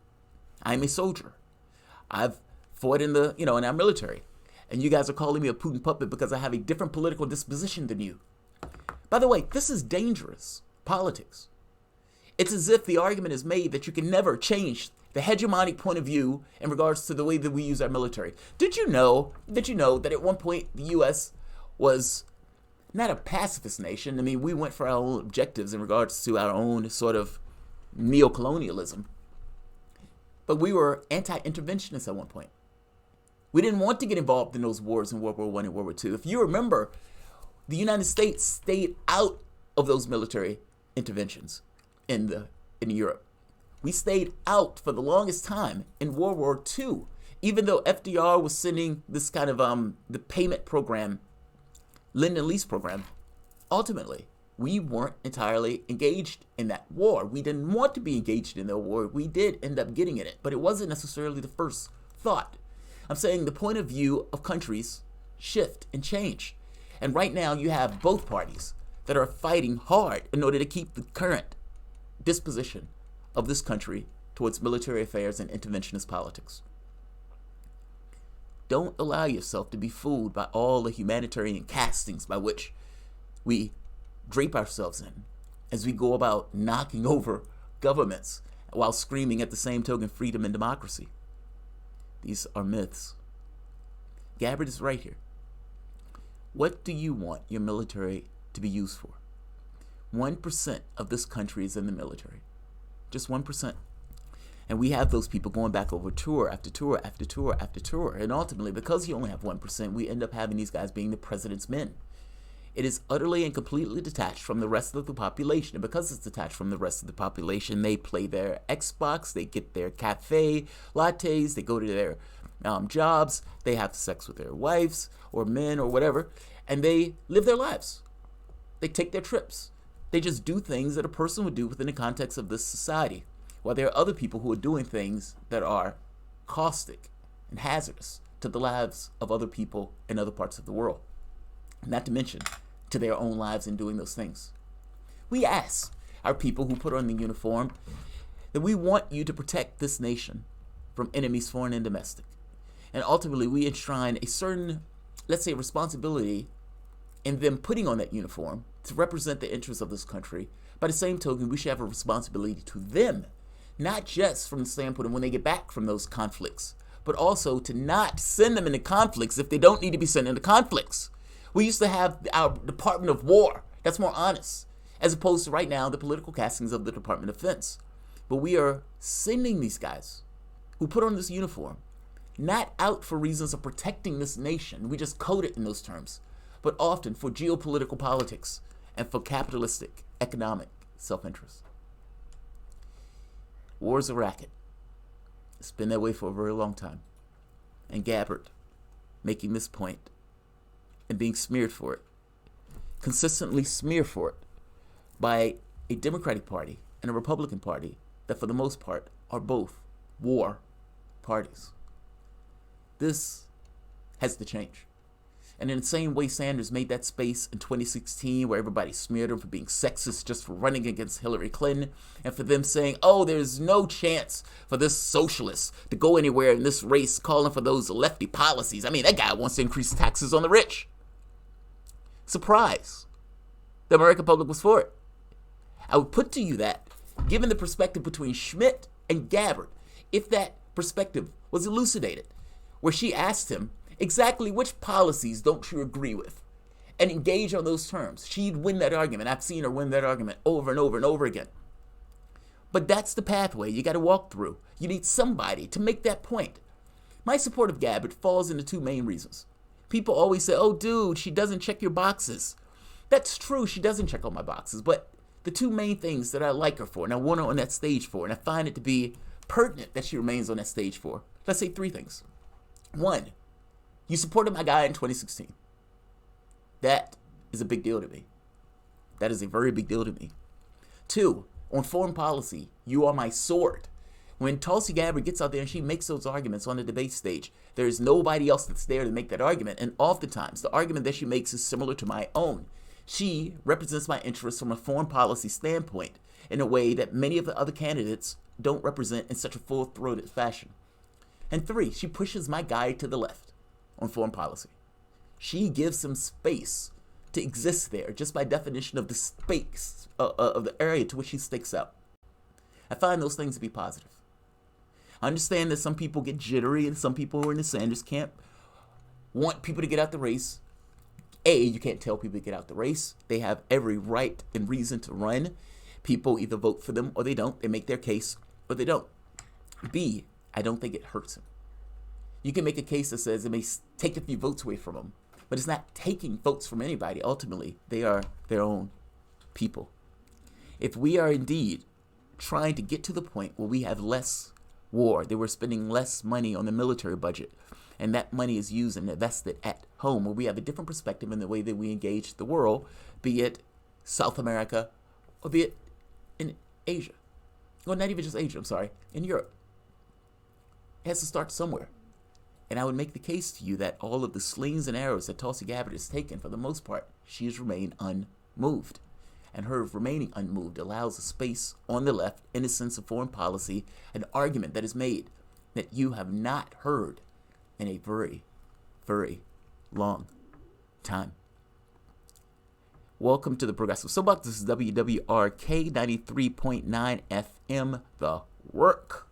I'm a soldier. I've fought in our military. And you guys are calling me a Putin puppet because I have a different political disposition than you. By the way, this is dangerous politics. It's as if the argument is made that you can never change the hegemonic point of view in regards to the way that we use our military. Did you know that at one point the U.S. was not a pacifist nation. I mean, we went for our own objectives in regards to our own sort of neo-colonialism. But we were anti-interventionists at one point. We didn't want to get involved in those wars in World War I and World War II. If you remember, the United States stayed out of those military interventions in Europe. We stayed out for the longest time in World War II, even though FDR was sending this kind of the payment program, lend and lease program. Ultimately, we weren't entirely engaged in that war. We didn't want to be engaged in the war. We did end up getting in it, but it wasn't necessarily the first thought. I'm saying the point of view of countries shift and change. And right now you have both parties that are fighting hard in order to keep the current disposition of this country towards military affairs and interventionist politics. Don't allow yourself to be fooled by all the humanitarian castings by which we drape ourselves in as we go about knocking over governments while screaming at the same token freedom and democracy. These are myths. Gabbard is right here. What do you want your military to be used for? 1% of this country is in the military. Just 1%. And we have those people going back over tour after tour after tour after tour. And ultimately, because you only have 1%, we end up having these guys being the president's men. It is utterly and completely detached from the rest of the population. And because it's detached from the rest of the population, they play their Xbox, they get their cafe lattes, they go to their jobs, they have sex with their wives or men or whatever, and they live their lives. They take their trips. They just do things that a person would do within the context of this society. While there are other people who are doing things that are caustic and hazardous to the lives of other people in other parts of the world. Not to mention to their own lives in doing those things. We ask our people who put on the uniform that we want you to protect this nation from enemies foreign and domestic. And ultimately we enshrine a certain, let's say, responsibility in them putting on that uniform to represent the interests of this country. By the same token, we should have a responsibility to them, not just from the standpoint of when they get back from those conflicts, but also to not send them into conflicts if they don't need to be sent into conflicts. We used to have our Department of War. That's more honest, as opposed to right now the political castings of the Department of Defense. But we are sending these guys who put on this uniform not out for reasons of protecting this nation. We just code it in those terms, but often for geopolitical politics and for capitalistic economic self-interest. War is a racket. It's been that way for a very long time. And Gabbard making this point and being smeared for it, consistently smeared for it by a Democratic Party and a Republican Party that for the most part are both war parties. This has to change. And in the same way Sanders made that space in 2016 where everybody smeared him for being sexist just for running against Hillary Clinton and for them saying, oh, there's no chance for this socialist to go anywhere in this race calling for those lefty policies. I mean, that guy wants to increase taxes on the rich. Surprise. The American public was for it. I would put to you that, given the perspective between Schmidt and Gabbard, if that perspective was elucidated, where she asked him, exactly which policies don't you agree with? And engage on those terms. She'd win that argument. I've seen her win that argument over and over and over again. But that's the pathway you got to walk through. You need somebody to make that point. My support of Gabbard falls into two main reasons. People always say, oh, dude, she doesn't check your boxes. That's true, she doesn't check all my boxes. But the two main things that I like her for, and I want her on that stage for, and I find it to be pertinent that she remains on that stage for, let's say three things. One, you supported my guy in 2016. That is a big deal to me. That is a very big deal to me. Two, on foreign policy, you are my sword. When Tulsi Gabbard gets out there and she makes those arguments on the debate stage, there is nobody else that's there to make that argument. And oftentimes, the argument that she makes is similar to my own. She represents my interests from a foreign policy standpoint in a way that many of the other candidates don't represent in such a full-throated fashion. And three, she pushes my guy to the left on foreign policy. She gives him space to exist there just by definition of the space of the area to which he sticks out. I find those things to be positive. I understand that some people get jittery and some people who are in the Sanders camp want people to get out the race You can't tell people to get out the race. They have every right and reason to run. People either vote for them or they don't. They make their case or they don't. B, I don't think it hurts them. You can make a case that says it may take a few votes away from them, but it's not taking votes from anybody. Ultimately, they are their own people. If we are indeed trying to get to the point where we have less war, that we're spending less money on the military budget, and that money is used and invested at home, where we have a different perspective in the way that we engage the world, be it South America or be it in Asia. Well, not even just Asia, in Europe. It has to start somewhere. And I would make the case to you that all of the slings and arrows that Tulsi Gabbard has taken, for the most part, she has remained unmoved. And her remaining unmoved allows a space on the left, in the sense of foreign policy, an argument that is made that you have not heard in a very, very long time. Welcome to the Progressive Soapbox. This is WWRK 93.9 FM, The Work.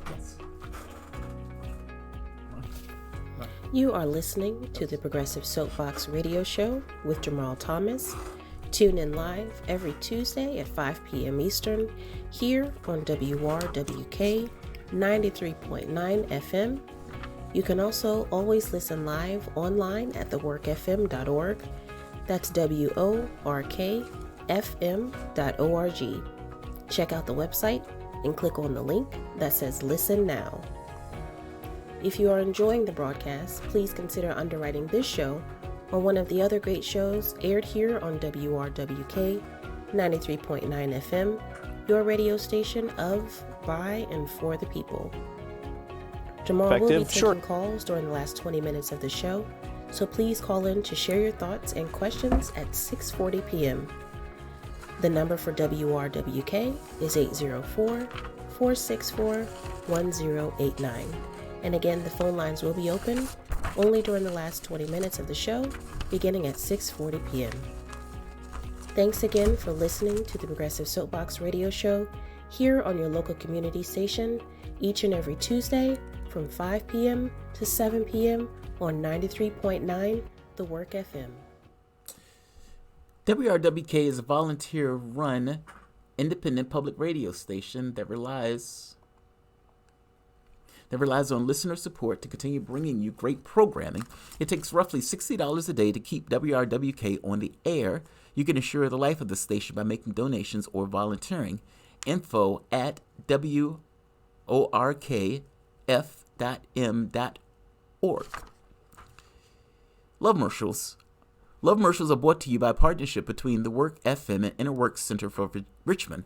Yes. You are listening to the Progressive Soapbox Radio Show with Jamarl Thomas. Tune in live every Tuesday at 5 p.m. Eastern here on WRWK 93.9 FM. You can also always listen live online at theworkfm.org. That's WORKFM.org. Check out the website and click on the link that says Listen Now. If you are enjoying the broadcast, please consider underwriting this show or one of the other great shows aired here on WRWK 93.9 FM, your radio station of, by, and for the people. Jamarl will be taking calls during the last 20 minutes of the show, so please call in to share your thoughts and questions at 6:40 p.m. The number for WRWK is 804-464-1089. And again, the phone lines will be open only during the last 20 minutes of the show, beginning at 6:40 p.m. Thanks again for listening to the Progressive Soapbox Radio Show here on your local community station each and every Tuesday from 5 p.m. to 7 p.m. on 93.9 The Work FM. WRWK is a volunteer-run, independent public radio station that relies on listener support to continue bringing you great programming. It takes roughly $60 a day to keep WRWK on the air. You can assure the life of the station by making donations or volunteering. Info at WORKF.m.org. Love Commercials. Love Commercials are brought to you by a partnership between the Work FM and InnerWorks Center for Richmond.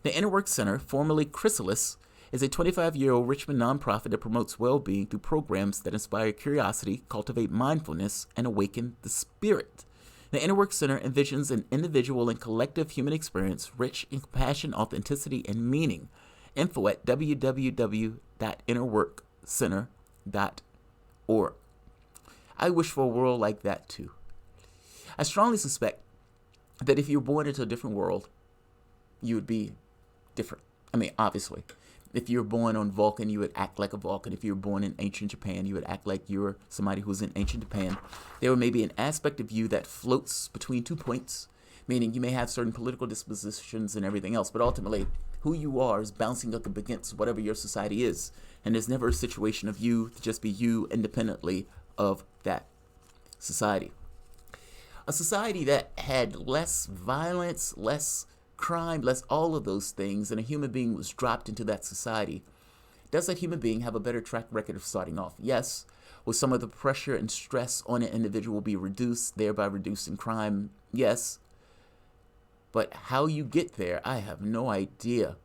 The InnerWorks Center, formerly Chrysalis, is a 25-year-old Richmond nonprofit that promotes well-being through programs that inspire curiosity, cultivate mindfulness, and awaken the spirit. The InnerWorks Center envisions an individual and collective human experience rich in compassion, authenticity, and meaning. Info at www.innerworkcenter.org. I wish for a world like that too. I strongly suspect that if you were born into a different world, you would be different. I mean, obviously. If you were born on Vulcan, you would act like a Vulcan. If you were born in ancient Japan, you would act like you were somebody who was in ancient Japan. There may be an aspect of you that floats between 2 points, meaning you may have certain political dispositions and everything else, but ultimately, who you are is bouncing up against whatever your society is. And there's never a situation of you to just be you independently of that society. A society that had less violence, less crime, less all of those things, and a human being was dropped into that society. Does that human being have a better track record of starting off? Yes. Will some of the pressure and stress on an individual be reduced, thereby reducing crime? Yes. But how you get there, I have no idea.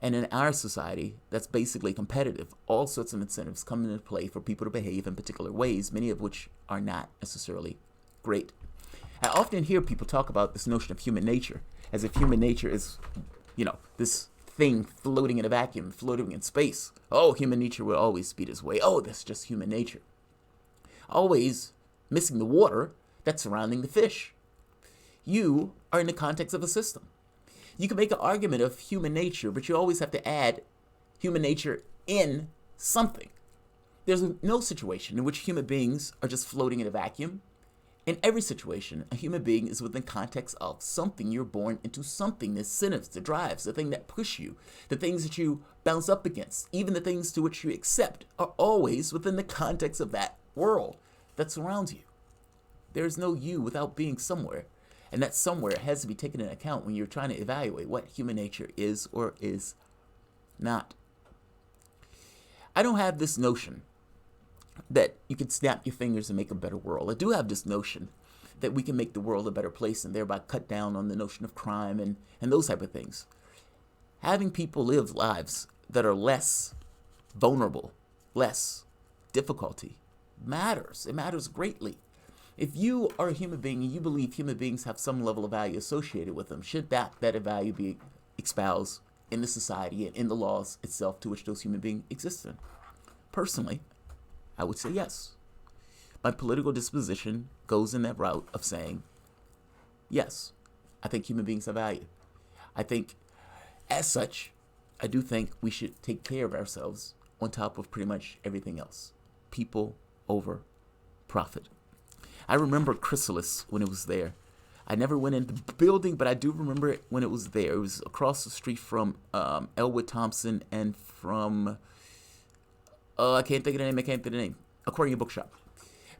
And in our society, that's basically competitive. All sorts of incentives come into play for people to behave in particular ways, many of which are not necessarily great. I often hear people talk about this notion of human nature, as if human nature is, this thing floating in a vacuum, floating in space. Oh, human nature will always be this way. Oh, that's just human nature. Always missing the water that's surrounding the fish. You are in the context of a system. You can make an argument of human nature, but you always have to add human nature in something. there's no situation in which human beings are just floating in a vacuum. In every situation, a human being is within context of something. You're born into something, the incentives, the drives, the thing that push you, the things that you bounce up against, even the things to which you accept are always within the context of that world that surrounds you. There's no you without being somewhere. And that somewhere has to be taken into account when you're trying to evaluate what human nature is or is not. I don't have this notion that you can snap your fingers and make a better world. I do have this notion that we can make the world a better place and thereby cut down on the notion of crime and those type of things. Having people live lives that are less vulnerable, less difficulty, matters. It matters greatly. If you are a human being and you believe human beings have some level of value associated with them, should that value be espoused in the society and in the laws itself to which those human beings exist in? Personally, I would say yes. My political disposition goes in that route of saying, yes, I think human beings have value. I think, as such, I do think we should take care of ourselves on top of pretty much everything else. People over profit. I remember Chrysalis when it was there. I never went in the building, but I do remember it when it was there. It was across the street from Elwood Thompson and from... I can't think of the name. Aquarium Bookshop.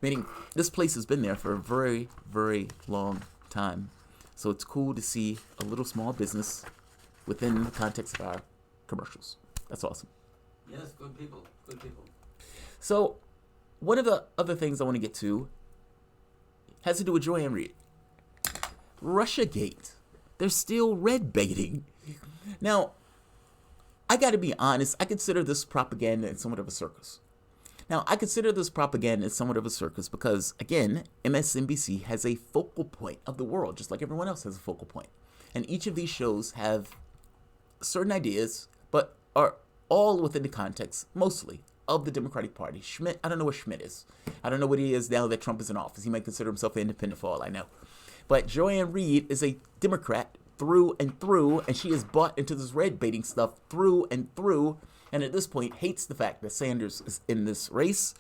Meaning, this place has been there for a very, very long time. So it's cool to see a little small business within the context of our commercials. That's awesome. Yes, good people. Good people. So, one of the other things I want to get to has to do with Joy Ann Reid. Russiagate. They're still red baiting. Now, I got to be honest, I consider this propaganda and somewhat of a circus. Now, I consider this propaganda as somewhat of a circus because, again, MSNBC has a focal point of the world, just like everyone else has a focal point. And each of these shows have certain ideas, but are all within the context, mostly, of the Democratic Party. Schmidt, I don't know what Schmidt is. I don't know what he is now that Trump is in office. He might consider himself an independent for all I know. But Joy Ann Reid is a Democrat through and through, and she is bought into this red baiting stuff through and through, and at this point hates the fact that Sanders is in this race,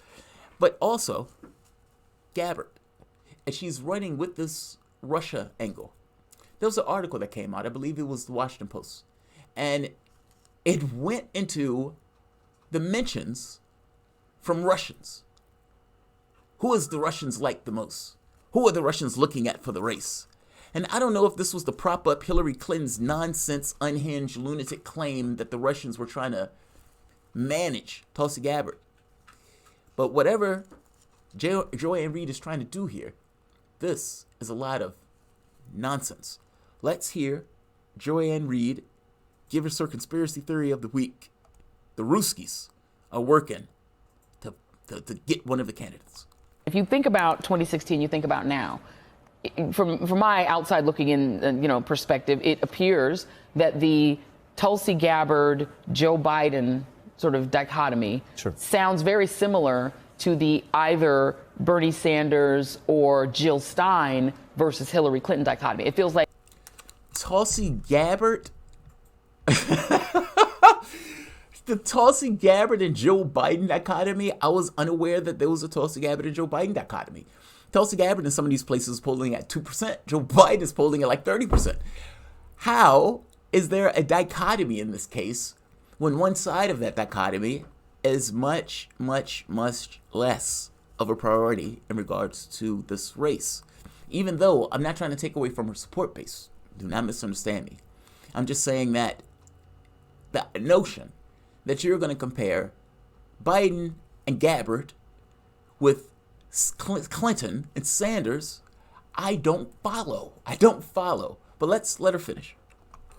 but also Gabbard. And she's running with this Russia angle. There was an article that came out, I believe it was the Washington Post, and it went into the mentions from Russians. Who is the Russians like the most? Who are the Russians looking at for the race? And I don't know if this was to prop up Hillary Clinton's nonsense, unhinged, lunatic claim that the Russians were trying to manage Tulsi Gabbard. But whatever Joy Ann Reid is trying to do here, this is a lot of nonsense. Let's hear Joy Ann Reid give us her conspiracy theory of the week. The Ruskies are working to get one of the candidates. If you think about 2016, you think about now. From my outside looking in, perspective, it appears that the Tulsi Gabbard, Joe Biden sort of dichotomy sounds very similar to the either Bernie Sanders or Jill Stein versus Hillary Clinton dichotomy. It feels like Tulsi Gabbard. The Tulsi Gabbard and Joe Biden dichotomy. I was unaware that there was a Tulsi Gabbard and Joe Biden dichotomy. Tulsi Gabbard in some of these places is polling at 2%. Joe Biden is polling at like 30%. How is there a dichotomy in this case when one side of that dichotomy is much, much, much less of a priority in regards to this race? Even though I'm not trying to take away from her support base. Do not misunderstand me. I'm just saying that the notion that you're going to compare Biden and Gabbard with Clinton and Sanders, I don't follow. But let's let her finish.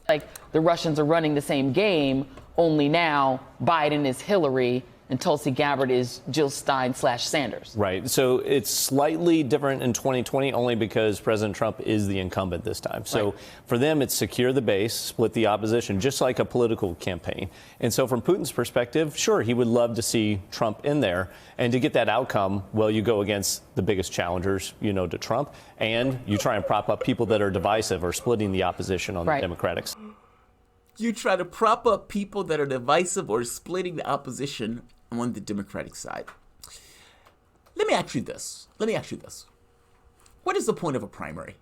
Like the Russians are running the same game, only now Biden is Hillary and Tulsi Gabbard is Jill Stein / Sanders. Right. So it's slightly different in 2020 only because President Trump is the incumbent this time. So for them, it's secure the base, split the opposition, just like a political campaign. And so from Putin's perspective, sure, he would love to see Trump in there. And to get that outcome, well, you go against the biggest challengers, to Trump, and you try and prop up people that are divisive or splitting the opposition on the Democratic side. You try to prop up people that are divisive or splitting the opposition on the Democratic side. Let me ask you this. What is the point of a primary?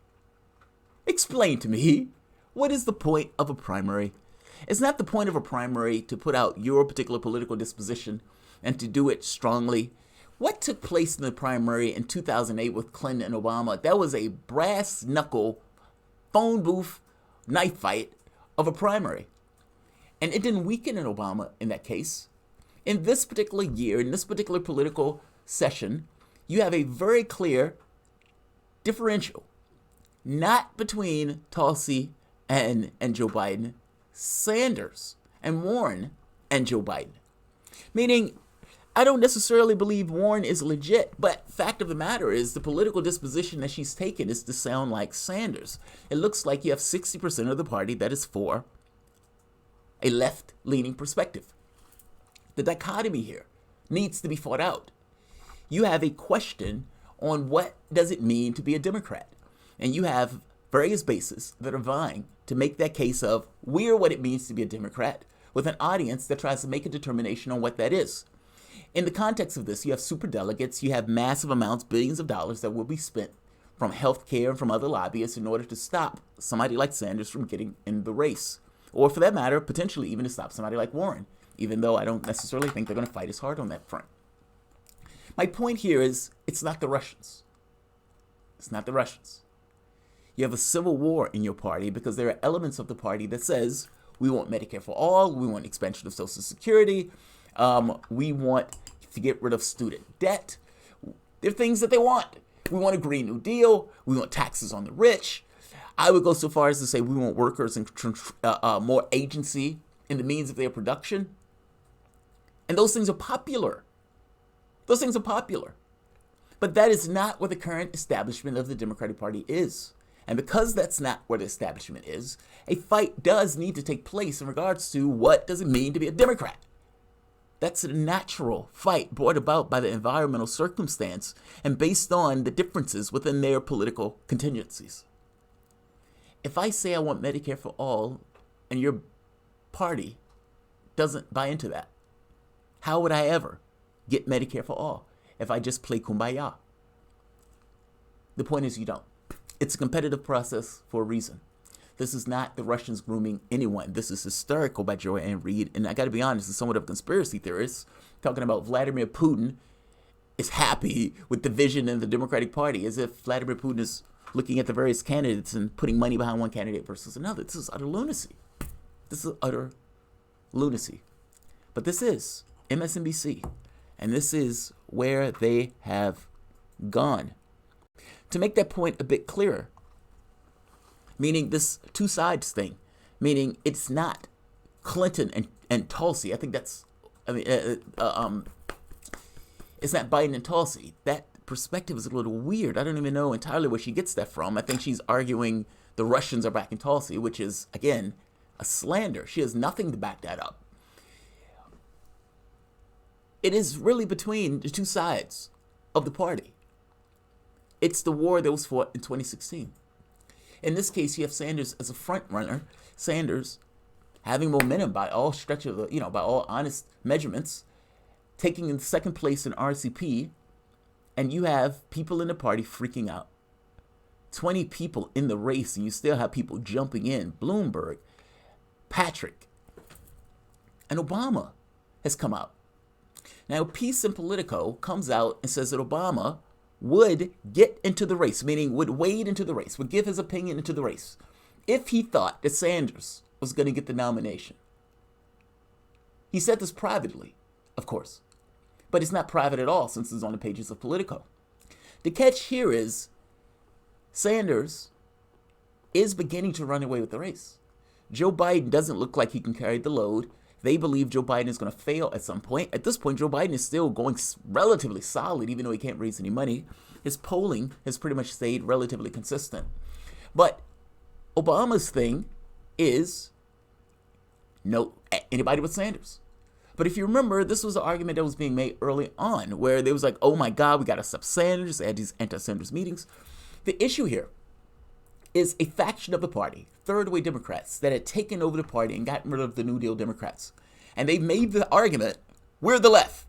Explain to me. What is the point of a primary? It's not the point of a primary to put out your particular political disposition and to do it strongly. What took place in the primary in 2008 with Clinton and Obama? That was a brass knuckle, phone booth, knife fight of a primary. And it didn't weaken Obama in that case. In this particular year, in this particular political session, you have a very clear differential, not between Tulsi and Joe Biden, Sanders and Warren and Joe Biden. Meaning, I don't necessarily believe Warren is legit, but fact of the matter is the political disposition that she's taken is to sound like Sanders. It looks like you have 60% of the party that is for a left-leaning perspective. The dichotomy here needs to be fought out. You have a question on what does it mean to be a Democrat, and you have various bases that are vying to make that case of we're what it means to be a Democrat with an audience that tries to make a determination on what that is. In the context of this, you have superdelegates, you have massive amounts, billions of dollars that will be spent from healthcare and from other lobbyists in order to stop somebody like Sanders from getting in the race. Or for that matter, potentially even to stop somebody like Warren, even though I don't necessarily think they're going to fight as hard on that front. My point here is it's not the Russians. It's not the Russians. You have a civil war in your party because there are elements of the party that says we want Medicare for all, we want expansion of Social Security, we want to get rid of student debt. There are things that they want. We want a Green New Deal. We want taxes on the rich. I would go so far as to say we want workers and more agency in the means of their production. And those things are popular. Those things are popular. But that is not what the current establishment of the Democratic Party is. And because that's not where the establishment is, a fight does need to take place in regards to what does it mean to be a Democrat. That's a natural fight brought about by the environmental circumstance and based on the differences within their political contingencies. If I say I want Medicare for all and your party doesn't buy into that, how would I ever get Medicare for all if I just play kumbaya? The point is you don't. It's a competitive process for a reason. This is not the Russians grooming anyone. This is hysterical by Joanne Reed. And I got to be honest, it's somewhat of a conspiracy theorist talking about Vladimir Putin is happy with the vision in the Democratic Party as if Vladimir Putin is looking at the various candidates and putting money behind one candidate versus another. This is utter lunacy. This is utter lunacy. But this is MSNBC. And this is where they have gone. To make that point a bit clearer, meaning this two sides thing, meaning it's not Clinton and Tulsi. I think that's, it's not Biden and Tulsi. That perspective is a little weird. I don't even know entirely where she gets that from. I think she's arguing the Russians are backing Tulsi, which is, again, a slander. She has nothing to back that up. It is really between the two sides of the party. It's the war that was fought in 2016. In this case, you have Sanders as a front runner. Sanders having momentum by all stretch of the, by all honest measurements, taking in second place in RCP, and you have people in the party freaking out. 20 people in the race, and you still have people jumping in. Bloomberg, Patrick, and Obama has come out. Now, Peace and Politico comes out and says that Obama would get into the race, meaning would wade into the race, would give his opinion into the race, if he thought that Sanders was going to get the nomination. He said this privately, of course, but it's not private at all since it's on the pages of Politico. The catch here is Sanders is beginning to run away with the race. Joe Biden doesn't look like he can carry the load. They believe Joe Biden is going to fail at some point. At this point, Joe Biden is still going relatively solid, even though he can't raise any money. His polling has pretty much stayed relatively consistent. But Obama's thing is no anybody but Sanders. But if you remember, this was an argument that was being made early on, where they was like, oh my God, we got to stop Sanders. They had these anti-Sanders meetings. The issue here is a faction of the party, third-way Democrats, that had taken over the party and gotten rid of the New Deal Democrats. And they made the argument, we're the left.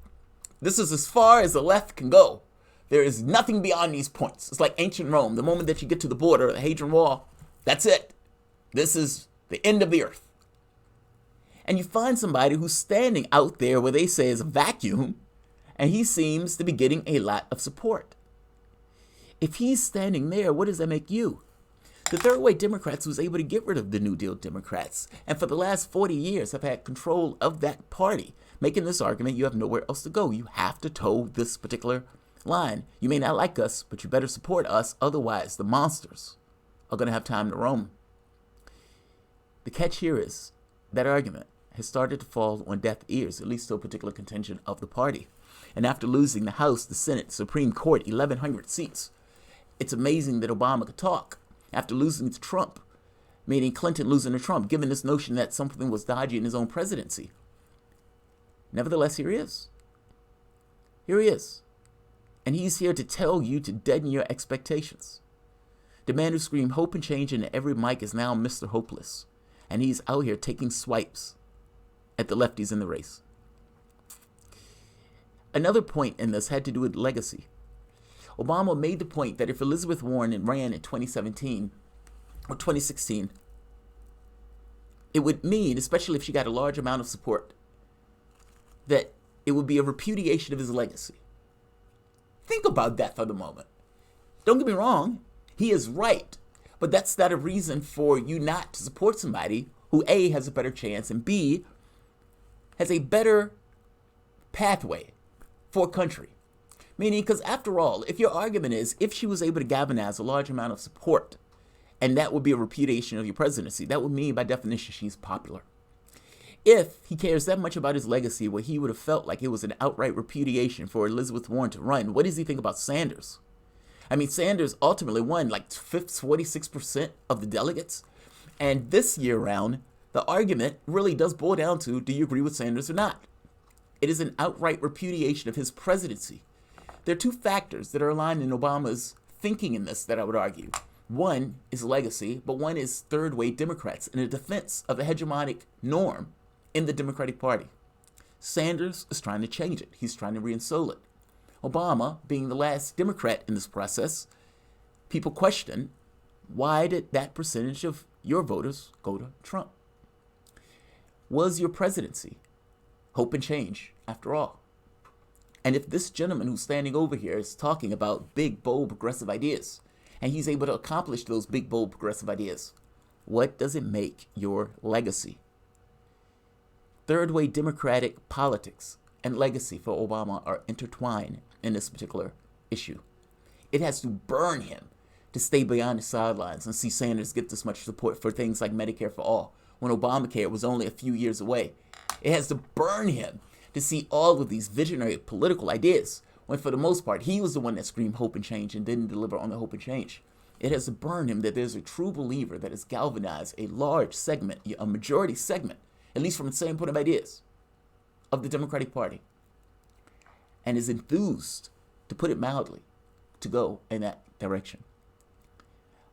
This is as far as the left can go. There is nothing beyond these points. It's like ancient Rome. The moment that you get to the border, the Hadrian Wall, that's it. This is the end of the earth. And you find somebody who's standing out there where they say is a vacuum, and he seems to be getting a lot of support. If he's standing there, what does that make you? The third way Democrats was able to get rid of the New Deal Democrats, and for the last 40 years have had control of that party, making this argument you have nowhere else to go. You have to toe this particular line. You may not like us, but you better support us, otherwise the monsters are going to have time to roam. The catch here is that argument has started to fall on deaf ears, at least to a particular contingent of the party. And after losing the House, the Senate, Supreme Court, 1,100 seats, it's amazing that Obama could talk. After losing to Trump, meaning Clinton losing to Trump, given this notion that something was dodgy in his own presidency. Nevertheless, here he is. Here he is. And he's here to tell you to deaden your expectations. The man who screamed hope and change into every mic is now Mr. Hopeless. And he's out here taking swipes at the lefties in the race. Another point in this had to do with legacy. Obama made the point that if Elizabeth Warren ran in 2017 or 2016, it would mean, especially if she got a large amount of support, that it would be a repudiation of his legacy. Think about that for the moment. Don't get me wrong, he is right, but that's not a reason for you not to support somebody who A, has a better chance, and B, has a better pathway for a country. Meaning, because after all, if your argument is, if she was able to galvanize a large amount of support, and that would be a repudiation of your presidency, that would mean by definition she's popular. If he cares that much about his legacy, where he would have felt like it was an outright repudiation for Elizabeth Warren to run, what does he think about Sanders? I mean, Sanders ultimately won like 46% of the delegates. And this year round, the argument really does boil down to, do you agree with Sanders or not? It is an outright repudiation of his presidency. There are two factors that are aligned in Obama's thinking in this that I would argue. One is legacy, but one is third-way Democrats and a defense of a hegemonic norm in the Democratic Party. Sanders is trying to change it. He's trying to reinsole it. Obama, being the last Democrat in this process, people question, why did that percentage of your voters go to Trump? Was your presidency hope and change after all? And if this gentleman who's standing over here is talking about big, bold, progressive ideas, and he's able to accomplish those big, bold, progressive ideas, what does it make your legacy? Third-way Democratic politics and legacy for Obama are intertwined in this particular issue. It has to burn him to stay beyond the sidelines and see Sanders get this much support for things like Medicare for all, when Obamacare was only a few years away. It has to burn him to see all of these visionary political ideas, when for the most part, he was the one that screamed hope and change and didn't deliver on the hope and change. It has to burn him that there's a true believer that has galvanized a large segment, a majority segment, at least from the standpoint of ideas, of the Democratic Party, and is enthused, to put it mildly, to go in that direction.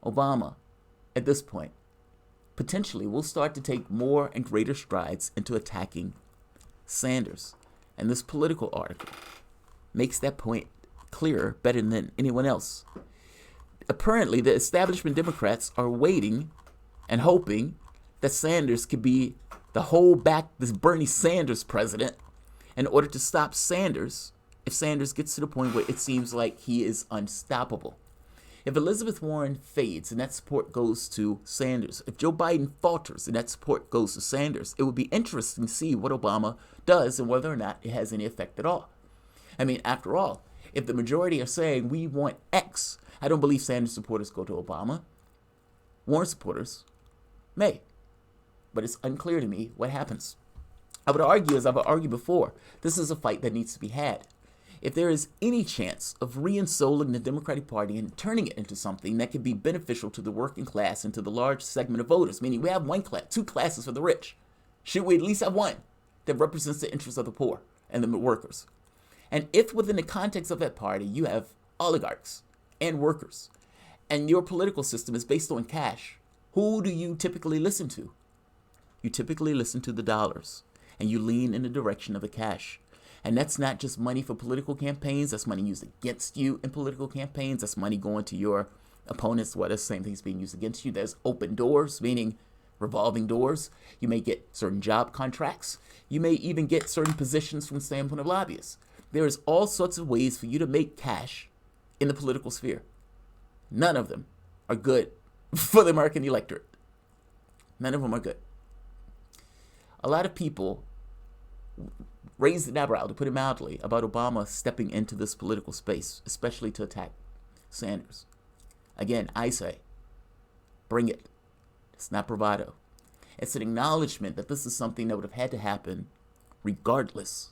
Obama, at this point, potentially will start to take more and greater strides into attacking Sanders. And this political article makes that point clearer better than anyone else. Apparently, the establishment Democrats are waiting and hoping that Sanders could be the hold back this Bernie Sanders president in order to stop Sanders if Sanders gets to the point where it seems like he is unstoppable. If Elizabeth Warren fades and that support goes to Sanders, if Joe Biden falters and that support goes to Sanders, it would be interesting to see what Obama does and whether or not it has any effect at all. I mean, after all, if the majority are saying we want X, I don't believe Sanders supporters go to Obama. Warren supporters may. But it's unclear to me what happens. I would argue, as I've argued before, this is a fight that needs to be had. If there is any chance of reinsoling the Democratic Party and turning it into something that could be beneficial to the working class and to the large segment of voters, meaning we have one class, two classes for the rich, should we at least have one that represents the interests of the poor and the workers? And if within the context of that party you have oligarchs and workers, and your political system is based on cash, who do you typically listen to? You typically listen to the dollars, and you lean in the direction of the cash. And that's not just money for political campaigns. That's money used against you in political campaigns. That's money going to your opponents. Well, that's the same thing is being used against you. There's open doors, meaning revolving doors. You may get certain job contracts. You may even get certain positions from the standpoint of lobbyists. There is all sorts of ways for you to make cash in the political sphere. None of them are good for the American electorate. None of them are good. A lot of people raised an eyebrow, to put it mildly, about Obama stepping into this political space, especially to attack Sanders. Again, I say, bring it. It's not bravado. It's an acknowledgement that this is something that would have had to happen regardless.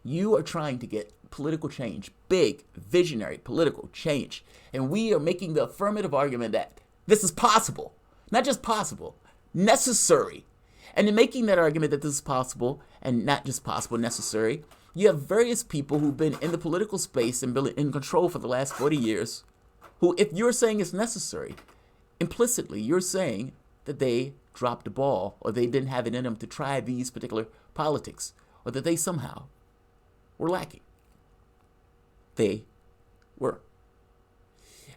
You are trying to get political change, big, visionary political change. And we are making the affirmative argument that this is possible. Not just possible, necessary. And in making that argument that this is possible, and not just possible, necessary, you have various people who've been in the political space and been in control for the last 40 years, who, if you're saying it's necessary, implicitly you're saying that they dropped the ball, or they didn't have it in them to try these particular politics, or that they somehow were lacking. They were.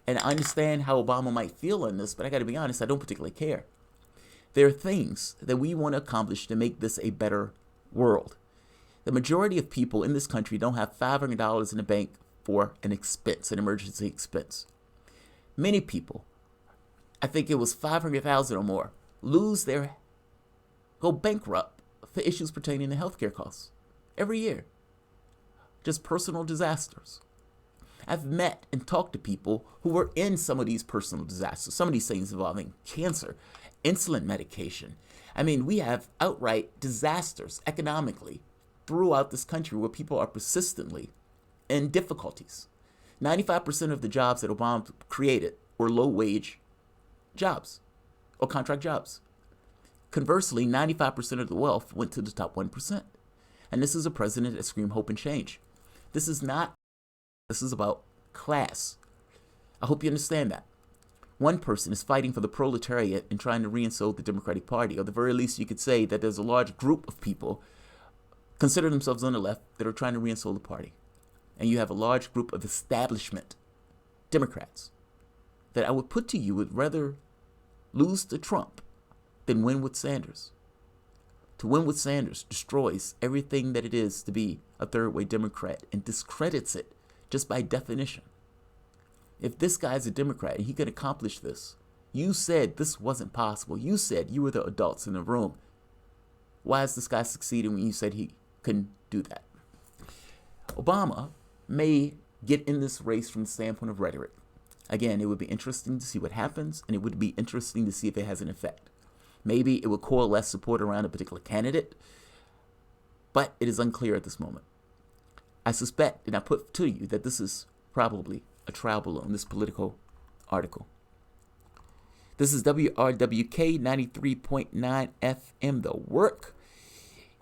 And I understand how Obama might feel on this, but I got to be honest, I don't particularly care. There are things that we want to accomplish to make this a better world. The majority of people in this country don't have $500 in the bank for an expense, an emergency expense. Many people, I think it was 500,000 or more, go bankrupt for issues pertaining to healthcare costs every year. Just personal disasters. I've met and talked to people who were in some of these personal disasters, some of these things involving cancer, insulin medication. I mean, we have outright disasters economically throughout this country where people are persistently in difficulties. 95% of the jobs that Obama created were low-wage jobs or contract jobs. Conversely, 95% of the wealth went to the top 1%. And this is a president that screamed hope and change. This is about class. I hope you understand that. One person is fighting for the proletariat and trying to reinstate the Democratic Party. Or at the very least, you could say that there's a large group of people consider themselves on the left that are trying to reinstate the party. And you have a large group of establishment Democrats that I would put to you would rather lose to Trump than win with Sanders. To win with Sanders destroys everything that it is to be a third-way Democrat and discredits it just by definition. If this guy's a Democrat and he can accomplish this, you said this wasn't possible. You said you were the adults in the room. Why is this guy succeeding when you said he couldn't do that? Obama may get in this race from the standpoint of rhetoric. Again, it would be interesting to see what happens, and it would be interesting to see if it has an effect. Maybe it would coalesce support around a particular candidate, but it is unclear at this moment. I suspect, and I put to you, that this is probably a trial balloon, this political article. This is WRWK 93.9 FM, The Work.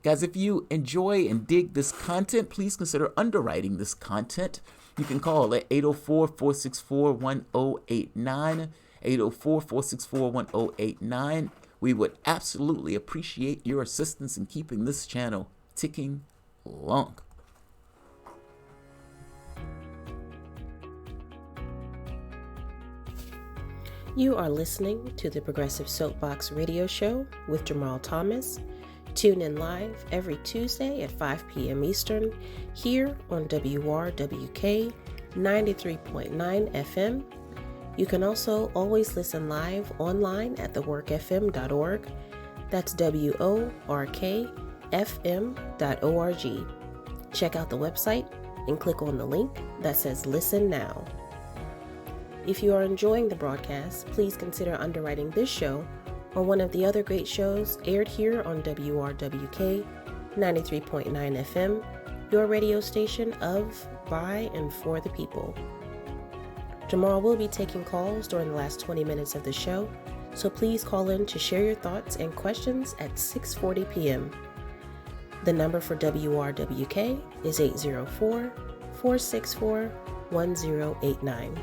Guys, if you enjoy and dig this content, please consider underwriting this content. You can call at 804-464-1089, 804-464-1089. We would absolutely appreciate your assistance in keeping this channel ticking along. You are listening to the Progressive Soapbox Radio Show with Jamarl Thomas. Tune in live every Tuesday at 5 p.m. Eastern here on WRWK 93.9 FM. You can also always listen live online at theworkfm.org. That's WORKFM.org. Check out the website and click on the link that says Listen Now. If you are enjoying the broadcast, please consider underwriting this show or one of the other great shows aired here on WRWK 93.9 FM, your radio station of, by, and for the people. Jamarl will be taking calls during the last 20 minutes of the show, so please call in to share your thoughts and questions at 6:40 p.m. The number for WRWK is 804-464-1089.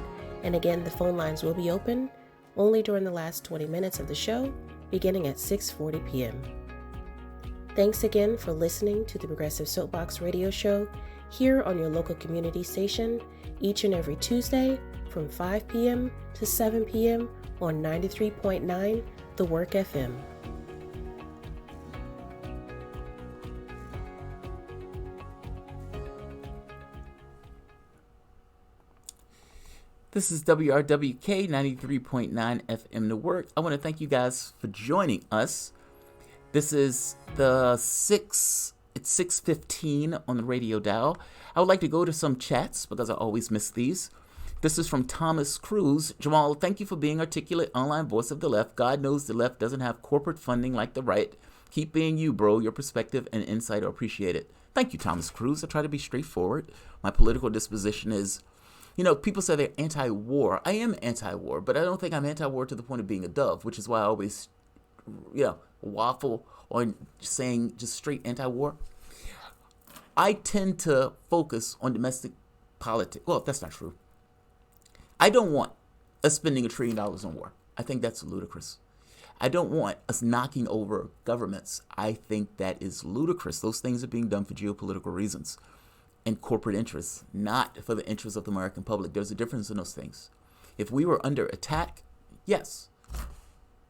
And again, the phone lines will be open only during the last 20 minutes of the show, beginning at 6:40 p.m. Thanks again for listening to the Progressive Soapbox Radio Show here on your local community station each and every Tuesday from 5 p.m. to 7 p.m. on 93.9 The Work FM. This is WRWK 93.9 FM The Work. I want to thank you guys for joining us. This is it's 6:15 on the radio dial. I would like to go to some chats because I always miss these. This is from Thomas Cruz. Jamarl, thank you for being articulate online voice of the left. God knows the left doesn't have corporate funding like the right. Keep being you, bro. Your perspective and insight are appreciated. Thank you, Thomas Cruz. I try to be straightforward. My political disposition is, people say they're anti-war. I am anti-war, but I don't think I'm anti-war to the point of being a dove, which is why I always, waffle on saying just straight anti-war. I tend to focus on domestic politics. Well, that's not true. I don't want us spending $1 trillion on war. I think that's ludicrous. I don't want us knocking over governments. I think that is ludicrous. Those things are being done for geopolitical reasons and corporate interests, not for the interests of the American public. There's a difference in those things. If we were under attack, yes.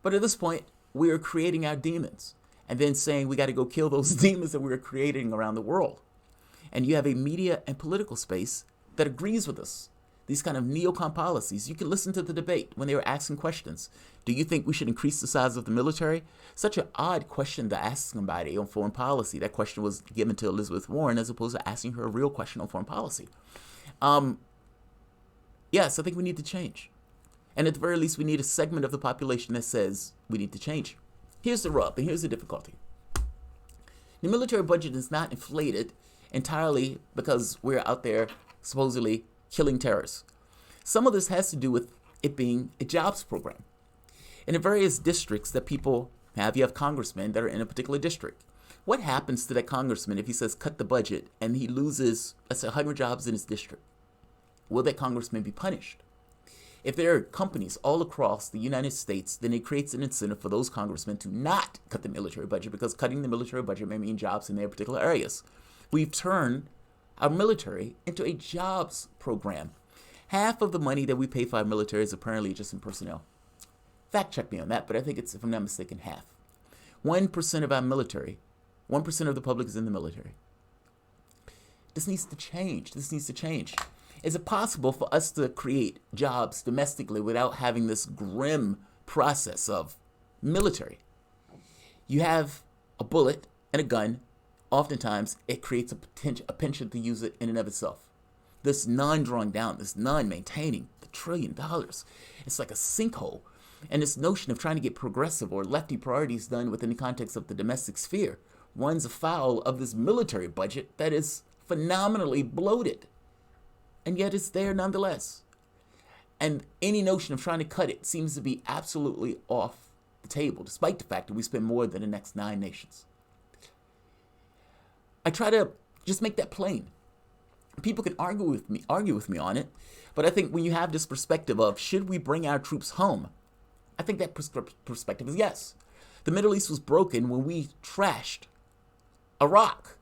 But at this point, we are creating our demons and then saying we got to go kill those demons that we are creating around the world. And you have a media and political space that agrees with us. These kind of neocon policies. You can listen to the debate when they were asking questions. Do you think we should increase the size of the military? Such an odd question to ask somebody on foreign policy. That question was given to Elizabeth Warren as opposed to asking her a real question on foreign policy. Yes, I think we need to change. And at the very least, we need a segment of the population that says we need to change. Here's the rub, and here's the difficulty. The military budget is not inflated entirely because we're out there supposedly killing terrorists. Some of this has to do with it being a jobs program. In the various districts that people have, you have congressmen that are in a particular district. What happens to that congressman if he says cut the budget and he loses, let's say, 100 jobs in his district? Will that congressman be punished? If there are companies all across the United States, then it creates an incentive for those congressmen to not cut the military budget because cutting the military budget may mean jobs in their particular areas. We've turned our military into a jobs program. Half of the money that we pay for our military is apparently just in personnel. Fact check me on that, but I think it's, if I'm not mistaken, half. 1% of our military, 1% of the public is in the military. This needs to change. This needs to change. Is it possible for us to create jobs domestically without having this grim process of military? You have a bullet and a gun. Oftentimes, it creates a penchant to use it in and of itself. This non-drawing down, this non-maintaining the $1 trillion, it's like a sinkhole. And this notion of trying to get progressive or lefty priorities done within the context of the domestic sphere runs afoul of this military budget that is phenomenally bloated. And yet it's there nonetheless. And any notion of trying to cut it seems to be absolutely off the table, despite the fact that we spend more than the next 9 nations. I try to just make that plain. People can argue with me on it, but I think when you have this perspective of should we bring our troops home, I think that perspective is yes. The Middle East was broken when we trashed Iraq.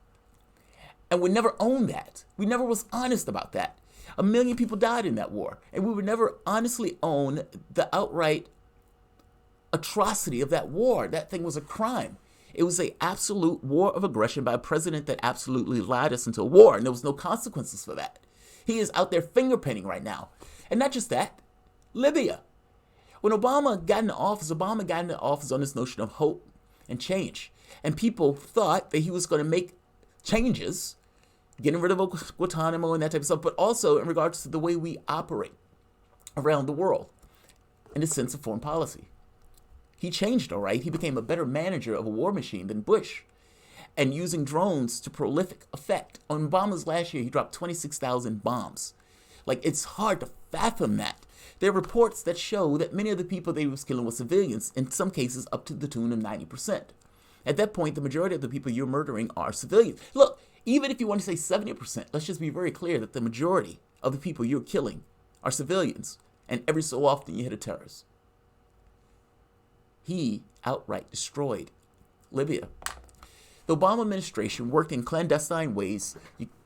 And we never owned that. We never was honest about that. 1 million people died in that war. And we would never honestly own the outright atrocity of that war. That thing was a crime. It was an absolute war of aggression by a president that absolutely lied us into a war. And there was no consequences for that. He is out there finger painting right now. And not just that, Libya. When Obama got into office on this notion of hope and change. And people thought that he was going to make changes, getting rid of Guantanamo and that type of stuff, but also in regards to the way we operate around the world and the sense of foreign policy. He changed, all right. He became a better manager of a war machine than Bush and using drones to prolific effect. On Obama's last year, he dropped 26,000 bombs. Like, it's hard to fathom that. There are reports that show that many of the people that he was killing were civilians, in some cases up to the tune of 90%. At that point, the majority of the people you're murdering are civilians. Look, even if you want to say 70%, let's just be very clear that the majority of the people you're killing are civilians, and every so often you hit a terrorist. He outright destroyed Libya. the Obama administration worked in clandestine ways.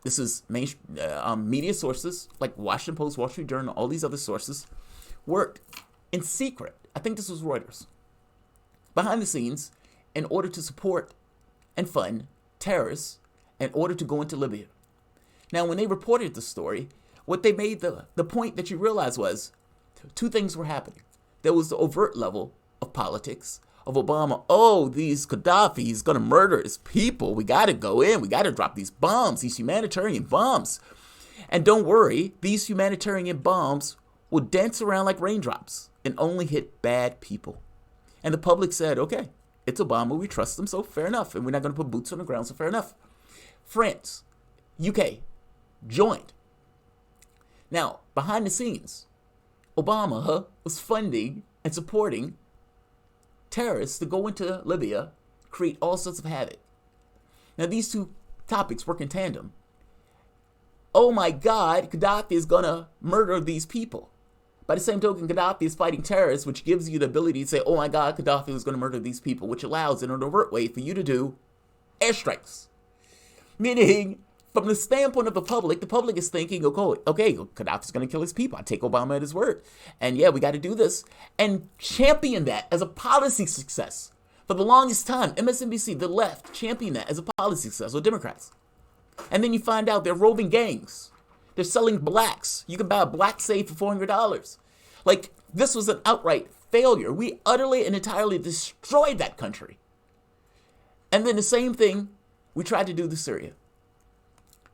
This is media sources like Washington Post, Wall Street Journal, all these other sources, worked in secret. I think this was Reuters. Behind the scenes, in order to support and fund terrorists in order to go into Libya. Now, when they reported the story, what they made the point that you realize was two things were happening. There was the overt level of politics of Obama. Oh, these Gaddafi's going to murder his people. We got to go in. We got to drop these bombs, these humanitarian bombs. And don't worry, these humanitarian bombs will dance around like raindrops and only hit bad people. And the public said, okay, it's Obama. We trust him, so fair enough. And we're not going to put boots on the ground, so fair enough. France, UK joined. Now, behind the scenes, Obama was funding and supporting terrorists to go into Libya, create all sorts of havoc. Now, these two topics work in tandem. Oh my God, Gaddafi is going to murder these people. By the same token, Gaddafi is fighting terrorists, which gives you the ability to say, oh my God, Gaddafi was going to murder these people, which allows in an overt way for you to do airstrikes. Meaning, from the standpoint of the public is thinking, okay, Gaddafi's going to kill his people. I take Obama at his word. And yeah, we got to do this. And champion that as a policy success. For the longest time, MSNBC, the left, championed that as a policy success, or Democrats. And then you find out they're roving gangs. They're selling blacks. You can buy a black safe for $400. Like, this was an outright failure. We utterly and entirely destroyed that country. And then the same thing we tried to do to Syria.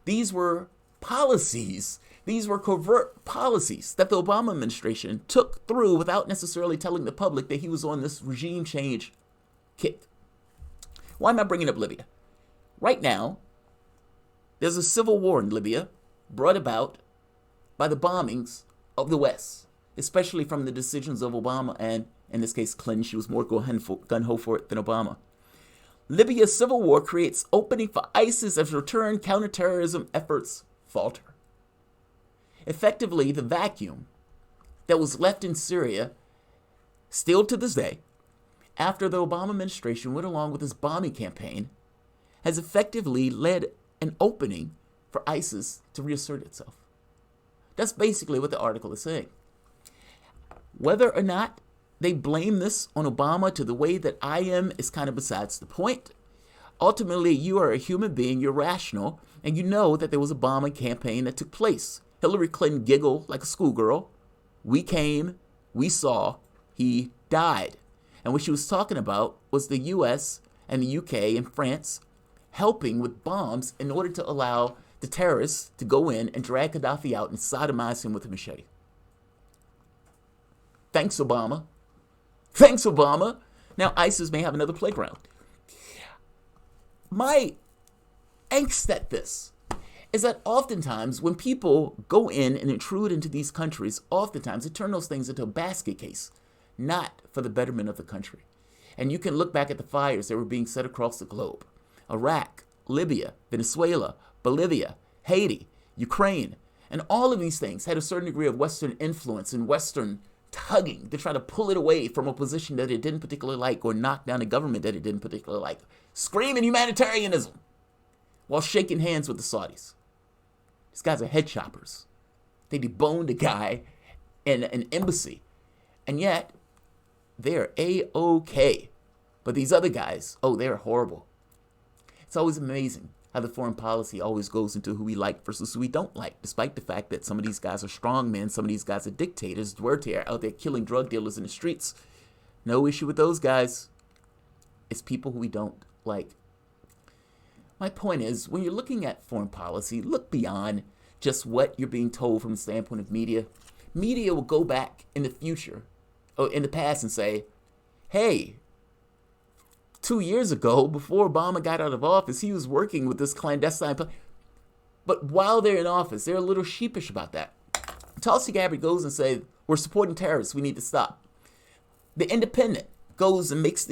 These were policies. These were covert policies that the Obama administration took through without necessarily telling the public that he was on this regime change kick. Why am I bringing up Libya? Right now, there's a civil war in Libya brought about by the bombings of the West, especially from the decisions of Obama and, in this case, Clinton. She was more gun-ho for it than Obama. Libya's civil war creates opening for ISIS as return counterterrorism efforts falter. Effectively, the vacuum that was left in Syria, still to this day, after the Obama administration went along with this bombing campaign, has effectively led an opening for ISIS to reassert itself. That's basically what the article is saying. Whether or not they blame this on Obama to the way that I am is kind of besides the point. Ultimately, you are a human being, you're rational, and you know that there was a bombing campaign that took place. Hillary Clinton giggled like a schoolgirl. We came, we saw, he died. And what she was talking about was the US and the UK and France helping with bombs in order to allow the terrorists to go in and drag Gaddafi out and sodomize him with a machete. Thanks, Obama. Thanks, Obama. Now ISIS may have another playground. My angst at this is that oftentimes when people go in and intrude into these countries, oftentimes they turn those things into a basket case, not for the betterment of the country. And you can look back at the fires that were being set across the globe. Iraq, Libya, Venezuela, Bolivia, Haiti, Ukraine, and all of these things had a certain degree of Western influence and Western tugging to try to pull it away from a position that it didn't particularly like or knock down a government that it didn't particularly like. Screaming humanitarianism while shaking hands with the Saudis. These guys are head choppers. They deboned a guy in an embassy. And yet, they're A-OK. But these other guys, oh, they're horrible. It's always amazing how the foreign policy always goes into who we like versus who we don't like, despite the fact that some of these guys are strong men, some of these guys are dictators, Duarte are out there killing drug dealers in the streets. No issue with those guys. It's people who we don't like. My point is, when you're looking at foreign policy, look beyond just what you're being told from the standpoint of media. Media will go back in the future, or in the past, and say, hey, 2 years ago, before Obama got out of office, he was working with this clandestine. But while they're in office, they're a little sheepish about that. Tulsi Gabbard goes and says, we're supporting terrorists, we need to stop. The Independent goes and writes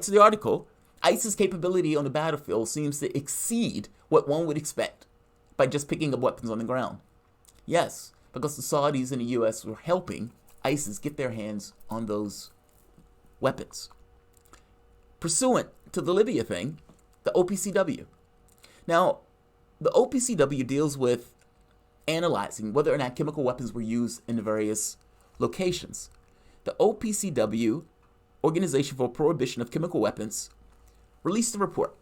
the article, ISIS capability on the battlefield seems to exceed what one would expect by just picking up weapons on the ground. Yes, because the Saudis and the US were helping ISIS get their hands on those weapons. Pursuant to the Libya thing, the OPCW. Now, the OPCW deals with analyzing whether or not chemical weapons were used in the various locations. The OPCW, Organization for Prohibition of Chemical Weapons, released a report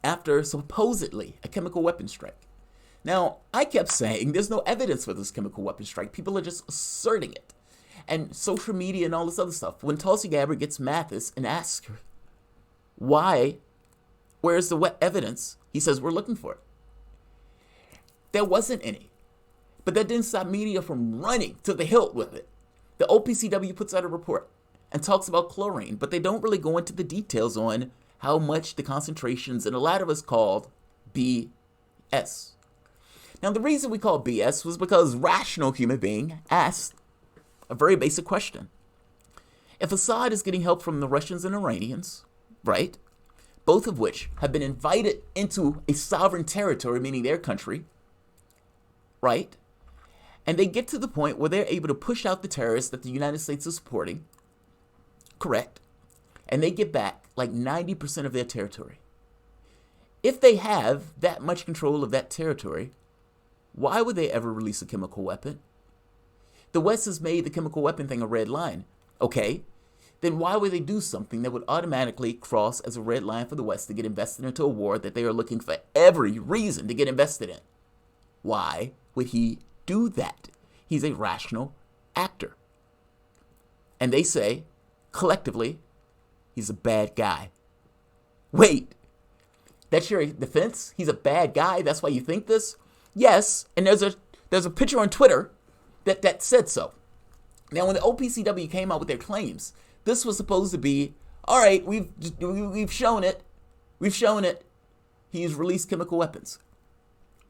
after supposedly a chemical weapon strike. Now, I kept saying there's no evidence for this chemical weapon strike. People are just asserting it. And social media and all this other stuff. When Tulsi Gabbard gets Mathis and asks her, why, where's the evidence? He says, we're looking for it. There wasn't any. But that didn't stop media from running to the hilt with it. The OPCW puts out a report and talks about chlorine, but they don't really go into the details on how much the concentrations, and a lot of us called BS. Now, the reason we call BS was because rational human being asked a very basic question. If Assad is getting help from the Russians and Iranians, right, both of which have been invited into a sovereign territory, meaning their country, right, and they get to the point where they're able to push out the terrorists that the United States is supporting, correct, and they get back like 90% of their territory. If they have that much control of that territory, why would they ever release a chemical weapon? The West has made the chemical weapon thing a red line. Okay, then why would they do something that would automatically cross as a red line for the West to get invested into a war that they are looking for every reason to get invested in? Why would he do that? He's a rational actor. And they say, collectively, he's a bad guy. Wait, that's your defense? He's a bad guy? That's why you think this? Yes, and there's a picture on Twitter that said so. Now, when the OPCW came out with their claims, this was supposed to be, all right, we've shown it. We've shown it. He's released chemical weapons.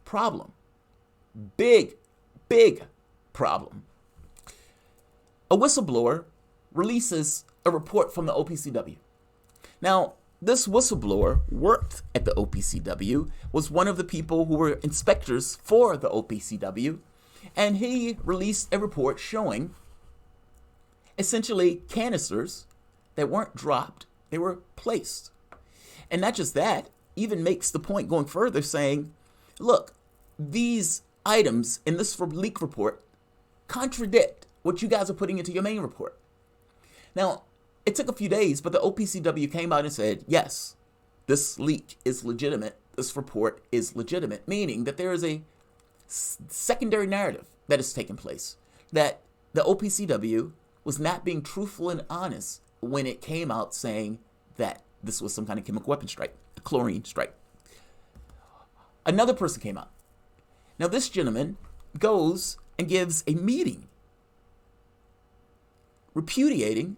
Problem. Big problem. A whistleblower releases a report from the OPCW. Now, this whistleblower worked at the OPCW, was one of the people who were inspectors for the OPCW, and he released a report showing essentially canisters that weren't dropped, they were placed. And not just that, even makes the point going further saying, look, these items in this leak report contradict what you guys are putting into your main report. Now, it took a few days, but the OPCW came out and said, yes, this leak is legitimate, this report is legitimate, meaning that there is a secondary narrative that has taken place, that the OPCW was not being truthful and honest when it came out saying that this was some kind of chemical weapon strike, a chlorine strike. Another person came out. Now, this gentleman goes and gives a meeting repudiating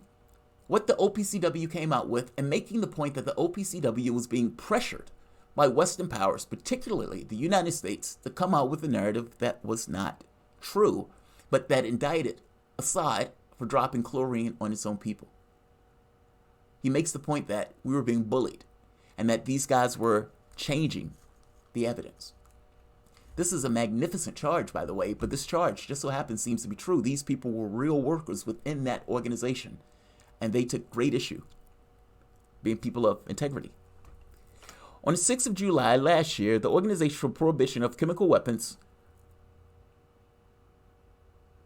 what the OPCW came out with and making the point that the OPCW was being pressured by Western powers, particularly the United States, to come out with a narrative that was not true, but that indicted Assad for dropping chlorine on its own people. He makes the point that we were being bullied and that these guys were changing the evidence. This is a magnificent charge, by the way, but this charge just so happens seems to be true. These people were real workers within that organization, and they took great issue, being people of integrity. On the 6th of July last year, the Organization for Prohibition of Chemical Weapons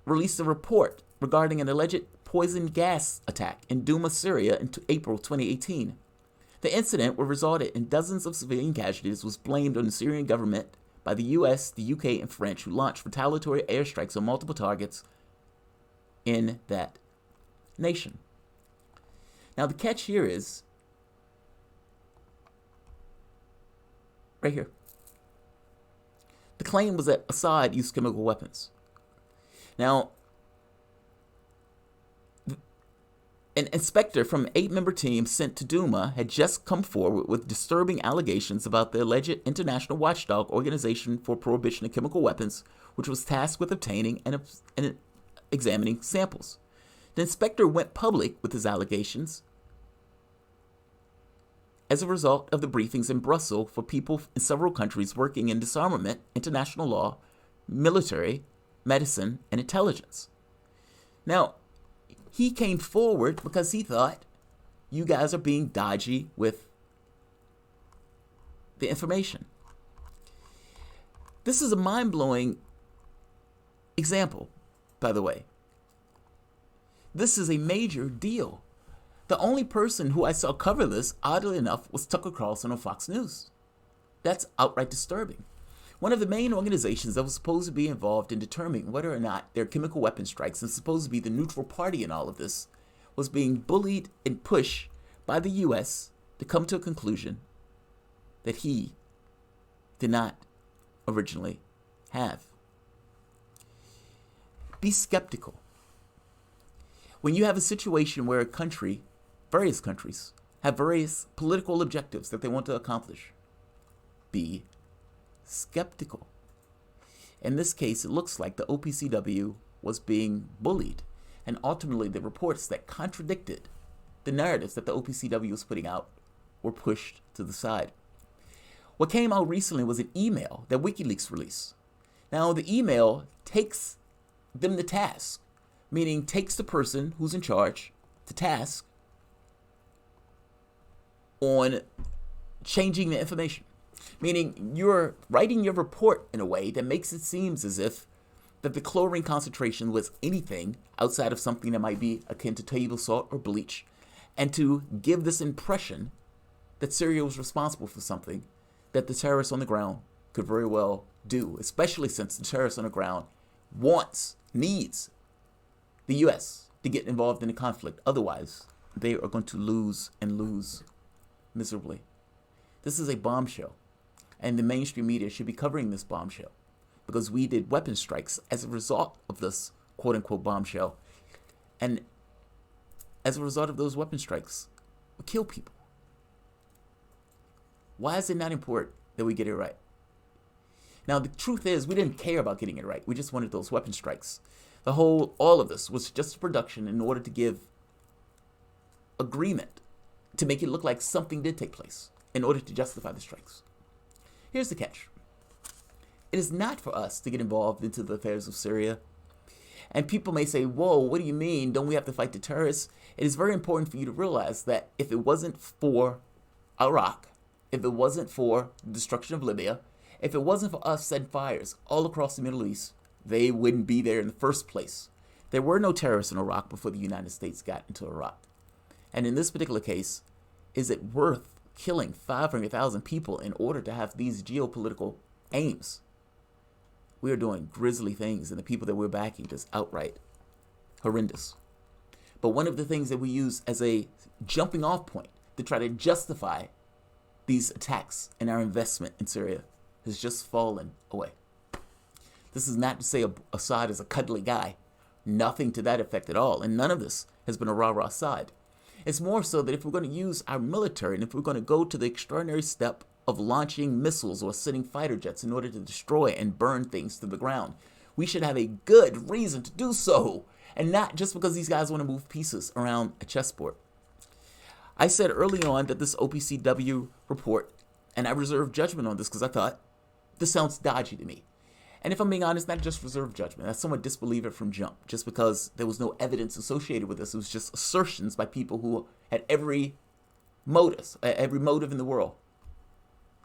released a report regarding an alleged poison gas attack in Douma, Syria in April 2018. The incident, which resulted in dozens of civilian casualties, was blamed on the Syrian government by the US, the UK, and French, who launched retaliatory airstrikes on multiple targets in that nation. Now, the catch here is right here. The claim was that Assad used chemical weapons. Now, an inspector from an 8-member team sent to Douma had just come forward with disturbing allegations about the alleged international watchdog Organization for Prohibition of Chemical Weapons, which was tasked with obtaining and examining samples. The inspector went public with his allegations as a result of the briefings in Brussels for people in several countries working in disarmament, international law, military, medicine, and intelligence. Now, he came forward because he thought you guys are being dodgy with the information. This is a mind-blowing example, by the way. This is a major deal. The only person who I saw cover this, oddly enough, was Tucker Carlson on Fox News. That's outright disturbing. One of the main organizations that was supposed to be involved in determining whether or not there are chemical weapon strikes and supposed to be the neutral party in all of this was being bullied and pushed by the U.S. to come to a conclusion that he did not originally have. Be skeptical. When you have a situation where a country, various countries, have various political objectives that they want to accomplish, be skeptical. In this case, it looks like the OPCW was being bullied, and ultimately the reports that contradicted the narratives that the OPCW was putting out were pushed to the side. What came out recently was an email that WikiLeaks released. Now, the email takes them to task, meaning takes the person who's in charge to task on changing the information. Meaning you're writing your report in a way that makes it seem as if that the chlorine concentration was anything outside of something that might be akin to table salt or bleach, and to give this impression that Syria was responsible for something that the terrorists on the ground could very well do, especially since the terrorists on the ground needs the U.S. to get involved in the conflict. Otherwise, they are going to lose and lose miserably. This is a bombshell, and the mainstream media should be covering this bombshell because we did weapon strikes as a result of this quote-unquote bombshell, and as a result of those weapon strikes, we kill people. Why is it not important that we get it right? Now, the truth is, we didn't care about getting it right. We just wanted those weapon strikes. All of this was just a production in order to give agreement to make it look like something did take place in order to justify the strikes. Here's the catch. It is not for us to get involved into the affairs of Syria. And people may say, whoa, what do you mean? Don't we have to fight the terrorists? It is very important for you to realize that if it wasn't for Iraq, if it wasn't for the destruction of Libya, if it wasn't for us setting fires all across the Middle East, they wouldn't be there in the first place. There were no terrorists in Iraq before the United States got into Iraq. And in this particular case, is it worth killing 500,000 people in order to have these geopolitical aims? We are doing grisly things, and the people that we're backing just outright horrendous. But one of the things that we use as a jumping off point to try to justify these attacks and our investment in Syria has just fallen away. This is not to say Assad is a cuddly guy. Nothing to that effect at all. And none of this has been a rah-rah side. It's more so that if we're going to use our military and if we're going to go to the extraordinary step of launching missiles or sending fighter jets in order to destroy and burn things to the ground, we should have a good reason to do so, and not just because these guys want to move pieces around a chessboard. I said early on that this OPCW report, and I reserved judgment on this because I thought, this sounds dodgy to me. And if I'm being honest, not just reserved judgment. I somewhat disbelieve it from jump, just because there was no evidence associated with this. It was just assertions by people who had every motive in the world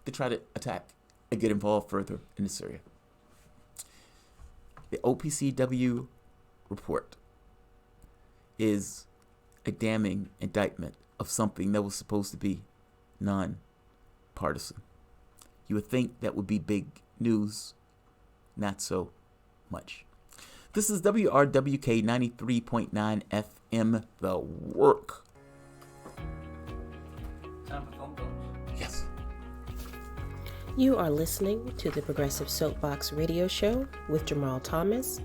to try to attack and get involved further in Syria. The OPCW report is a damning indictment of something that was supposed to be non-partisan. You would think that would be big news. Not so much. This is WRWK 93.9 FM, The Work. Time for phone calls. Yes. You are listening to the Progressive Soapbox Radio Show with Jamarl Thomas.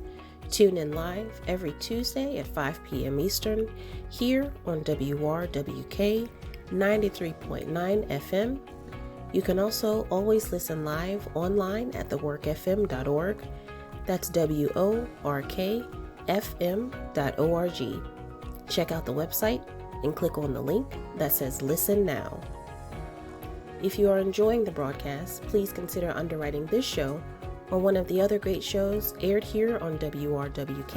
Tune in live every Tuesday at 5 p.m. Eastern here on WRWK 93.9 FM. You can also always listen live online at theworkfm.org. That's WORKFM.org. Check out the website and click on the link that says Listen Now. If you are enjoying the broadcast, please consider underwriting this show or one of the other great shows aired here on WRWK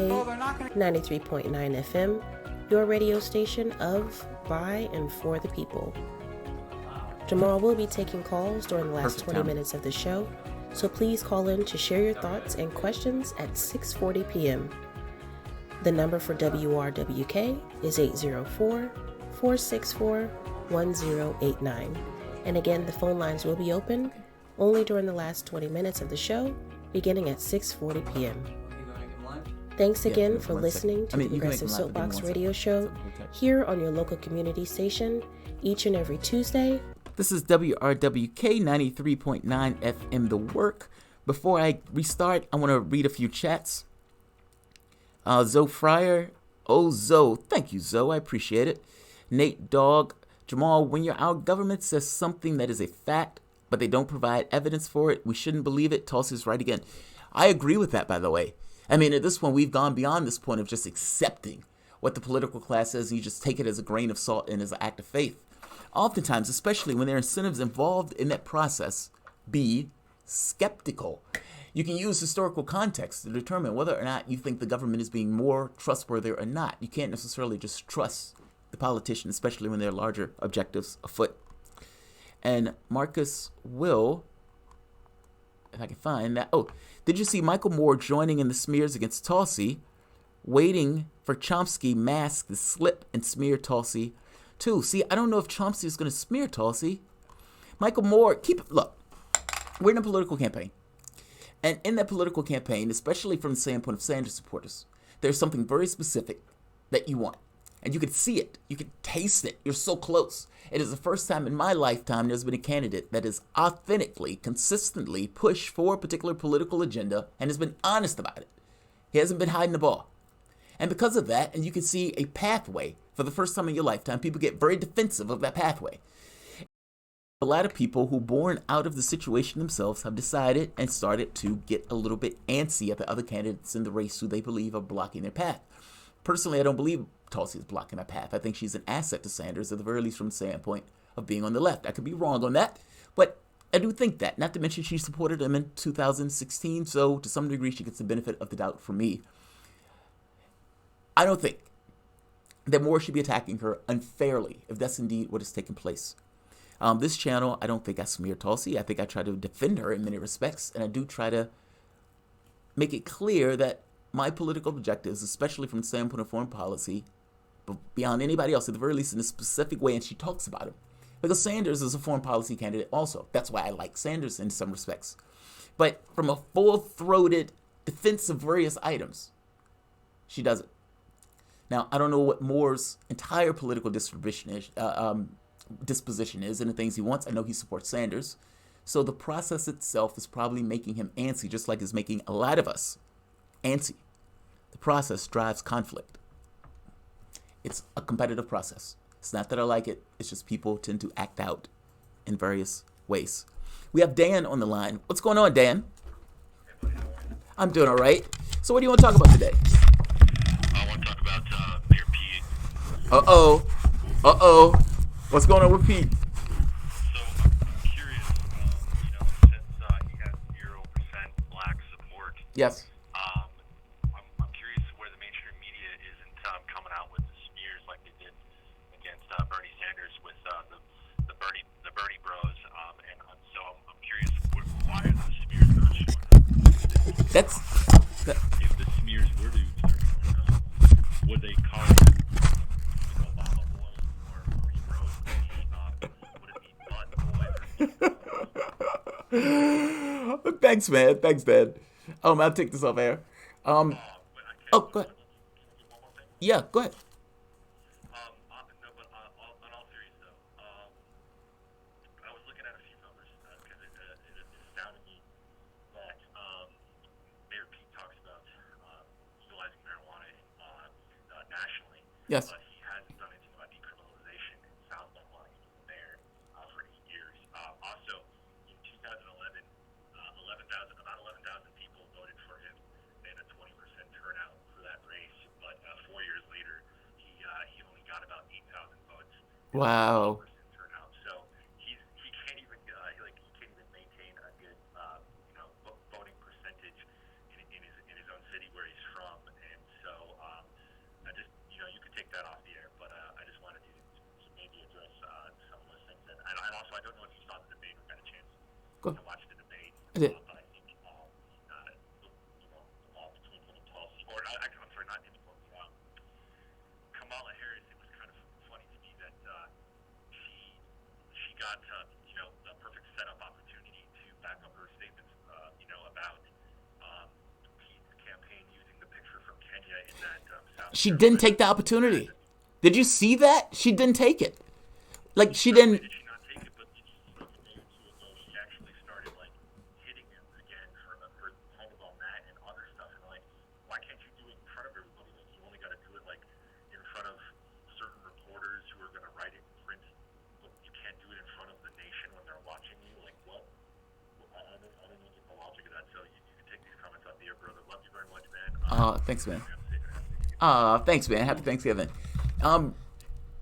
93.9 FM, your radio station of, by, and for the people. Jamarl will be taking calls during the last Perfect 20 timing. minutes of the show, so please call in to share your thoughts and questions at 6:40 p.m. The number for WRWK is 804-464-1089. And again, the phone lines will be open only during the last 20 minutes of the show, beginning at 6:40 p.m. Okay, go ahead and come live. Thanks Yeah, again give me for 1 listening second. to the You can make Progressive them live, but give me Soapbox 1 Radio second. Show Okay. here on your local community station each and every Tuesday. This is WRWK 93.9 FM The Work. Before I restart, I want to read a few chats. Zoe Fryer. Oh, Zoe. Thank you, Zoe. I appreciate it. Nate Dog. Jamal, when our government says something that is a fact, but they don't provide evidence for it, we shouldn't believe it. Tulsi's right again. I agree with that, by the way. I mean, at this point, we've gone beyond this point of just accepting what the political class says, and you just take it as a grain of salt and as an act of faith. Oftentimes, especially when there are incentives involved in that process, be skeptical. You can use historical context to determine whether or not you think the government is being more trustworthy or not. You can't necessarily just trust the politician, especially when there are larger objectives afoot. And Marcus Will, if I can find that. Oh, did you see Michael Moore joining in the smears against Tulsi, waiting for Chomsky mask to slip and smear Tulsi too? See, I don't know if Chomsky is going to smear Tulsi. Michael Moore, look, we're in a political campaign. And in that political campaign, especially from the standpoint of Sanders supporters, there's something very specific that you want. And you can see it. You can taste it. You're so close. It is the first time in my lifetime there's been a candidate that is authentically, consistently pushed for a particular political agenda and has been honest about it. He hasn't been hiding the ball. And because of that, and you can see a pathway for the first time in your lifetime, people get very defensive of that pathway. A lot of people who, born out of the situation themselves, have decided and started to get a little bit antsy at the other candidates in the race who they believe are blocking their path. Personally, I don't believe Tulsi is blocking my path. I think she's an asset to Sanders, at the very least from the standpoint of being on the left. I could be wrong on that, but I do think that. Not to mention she supported him in 2016, so to some degree she gets the benefit of the doubt from me. I don't think that Moore should be attacking her unfairly, if that's indeed what has taken place. This channel, I don't think I smear Tulsi. I think I try to defend her in many respects, and I do try to make it clear that my political objectives, especially from the standpoint of foreign policy, but beyond anybody else, at the very least in a specific way, and she talks about it. Because Sanders is a foreign policy candidate also. That's why I like Sanders in some respects. But from a full-throated defense of various items, she doesn't. Now, I don't know what Moore's entire political disposition is and the things he wants. I know he supports Sanders. So the process itself is probably making him antsy, just like it's making a lot of us antsy. The process drives conflict. It's a competitive process. It's not that I like it. It's just people tend to act out in various ways. We have Dan on the line. What's going on, Dan? I'm doing all right. So what do you want to talk about today? I want to talk about Mayor Pete. Uh-oh. What's going on with Pete? So I'm curious, since he has 0% black support. Yes. I'm curious where the mainstream media isn't coming out with the smears like they did against Bernie Sanders with the Bernie Bros. So I'm curious, why are those smears not showing up? If the smears were to start showing up, would they call it Obama boys or Bernie Bros? Would it be Butt boys? Thanks, man. I'll take this off air. Go ahead. Yeah, go ahead. On all series though, I was looking at a few numbers because it astounded me that Mayor Pete talks about legalizing marijuana nationally. Yes. But he hasn't done anything about decriminalization in South Bend while he was mayor for 8 years. Also, in 2011, about 11,000 people voted for him and a 20% turnout for that race. But 4 years later, he only got about 8,000 votes. Wow. Turnout. So he can't even maintain a good voting percentage in his own city where he's from. And so I just you could take that off the air, but I just wanted to maybe address some of those things. And also I don't know did. But I think, between him and Tulsi, or I'm sorry, not him and Tulsi, Kamala Harris, it was kind of funny to me that she got, a perfect setup opportunity to back up her statements, about Pete's campaign using the picture from Kenya in that South. She didn't take the opportunity. Did you see that? She didn't take it. Like, she didn't. Did she not take it? But did you see, like, a day or two ago, she actually started, like, hitting him again for kind of on that and other stuff. And, like, why can't you do it in front of everybody? Like, you only got to do it, like, in front of certain reporters who are going to write it in print. But you can't do it in front of the nation when they're watching you. Like, what? I don't know the logic of that. So you can take these comments out the air, brother. Love you very much, man. Thanks, man. Thanks, man. Happy Thanksgiving.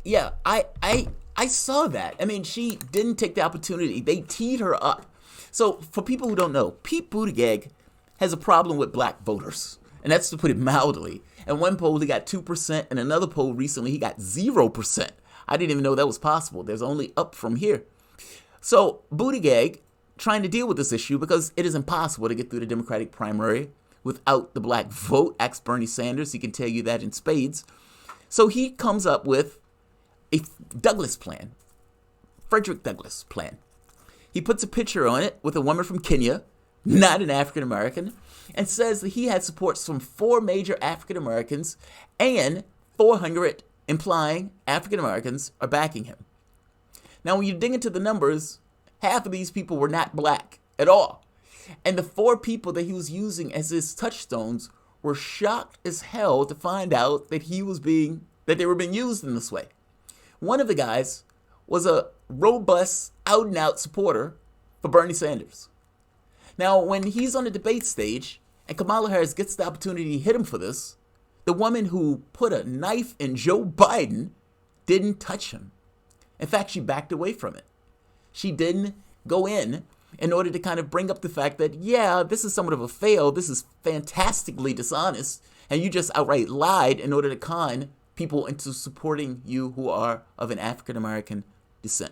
Yeah, I saw that. I mean, she didn't take the opportunity. They teed her up. So for people who don't know, Pete Buttigieg has a problem with black voters. And that's to put it mildly. In one poll, he got 2%. And another poll recently, he got 0%. I didn't even know that was possible. There's only up from here. So Buttigieg trying to deal with this issue because it is impossible to get through the Democratic primary without the black vote. Ask Bernie Sanders. He can tell you that in spades. So he comes up with a Douglas plan, Frederick Douglass plan. He puts a picture on it with a woman from Kenya, not an African American, and says that he had supports from 4 major African Americans and 400 implying African Americans are backing him. Now, when you dig into the numbers, half of these people were not black at all. And the 4 people that he was using as his touchstones were shocked as hell to find out that they were being used in this way. One of the guys was a robust, out-and-out supporter for Bernie Sanders. Now, when he's on the debate stage and Kamala Harris gets the opportunity to hit him for this, the woman who put a knife in Joe Biden didn't touch him. In fact, she backed away from it. She didn't go in order to kind of bring up the fact that, yeah, this is somewhat of a fail. This is fantastically dishonest. And you just outright lied in order to con people into supporting you who are of an African American descent.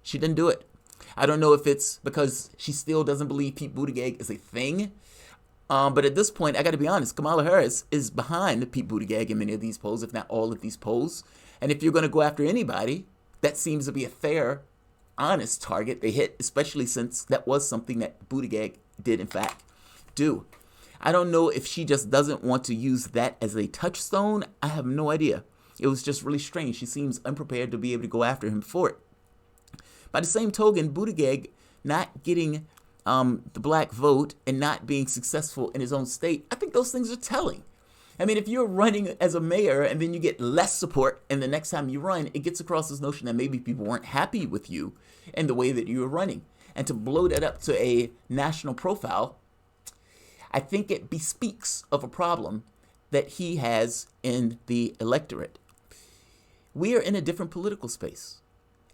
She didn't do it. I don't know if it's because she still doesn't believe Pete Buttigieg is a thing. But at this point, I got to be honest, Kamala Harris is behind Pete Buttigieg in many of these polls, if not all of these polls. And if you're going to go after anybody, that seems to be a fair, honest target they hit, especially since that was something that Buttigieg did, in fact, do. I don't know if she just doesn't want to use that as a touchstone. I have no idea. It was just really strange. She seems unprepared to be able to go after him for it. By the same token, Buttigieg not getting the black vote and not being successful in his own state, I think those things are telling. I mean, if you're running as a mayor and then you get less support and the next time you run, it gets across this notion that maybe people weren't happy with you and the way that you were running. And to blow that up to a national profile, I think it bespeaks of a problem that he has in the electorate. We are in a different political space.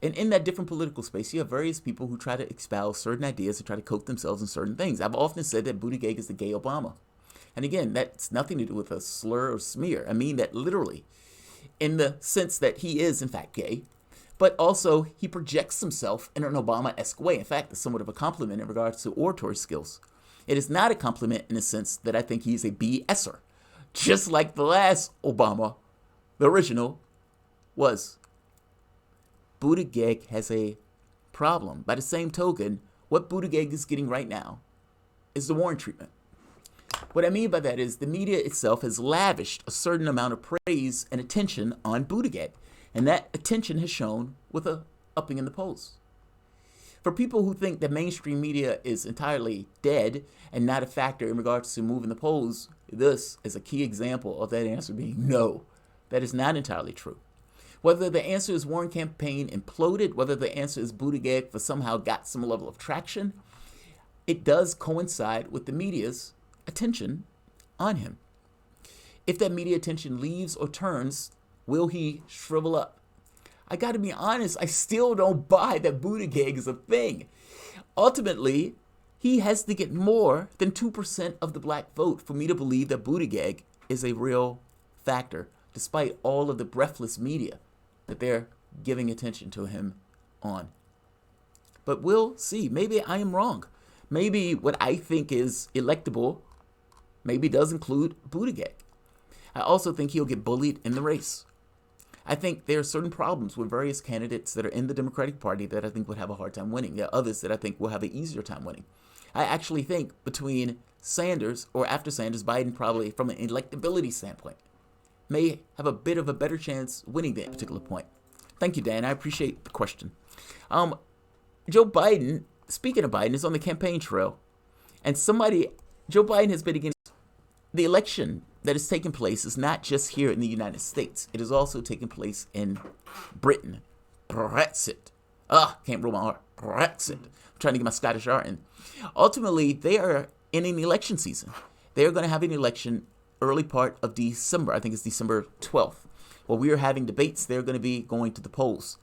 And in that different political space, you have various people who try to espouse certain ideas and try to coat themselves in certain things. I've often said that Buttigieg is the gay Obama. And again, that's nothing to do with a slur or smear. I mean that literally, in the sense that he is, in fact, gay, but also he projects himself in an Obama-esque way. In fact, it's somewhat of a compliment in regards to oratory skills. It is not a compliment in the sense that I think he's a BSer, just like the last Obama, the original, was. Buttigieg has a problem. By the same token, what Buttigieg is getting right now is the Warren treatment. What I mean by that is the media itself has lavished a certain amount of praise and attention on Buttigieg, and that attention has shown with a upping in the polls. For people who think that mainstream media is entirely dead and not a factor in regards to moving the polls, this is a key example of that answer being no. That is not entirely true. Whether the answer is Warren campaign imploded, whether the answer is Buttigieg for somehow got some level of traction, it does coincide with the media's attention on him. If that media attention leaves or turns, will he shrivel up? I got to be honest, I still don't buy that Buttigieg is a thing. Ultimately, he has to get more than 2% of the black vote for me to believe that Buttigieg is a real factor, despite all of the breathless media that they're giving attention to him on. But we'll see. Maybe I am wrong. maybe what I think is electable maybe does include Buttigieg. I also think he'll get bullied in the race. I think there are certain problems with various candidates that are in the Democratic Party that I think would have a hard time winning. There are others that I think will have an easier time winning. I actually think between Sanders, or after Sanders, Biden probably, from an electability standpoint, may have a bit of a better chance winning that particular point. Thank you, Dan. I appreciate the question. Joe Biden, speaking of Biden, is on the campaign trail. And Joe Biden has been against the election that is taking place is not just here in the United States. It is also taking place in Britain. Brexit. Can't roll my R. Brexit. I'm trying to get my Scottish R in. Ultimately, they are in an election season. They are going to have an election early part of December. I think it's December 12th. While we are having debates, they're going to be going to the polls.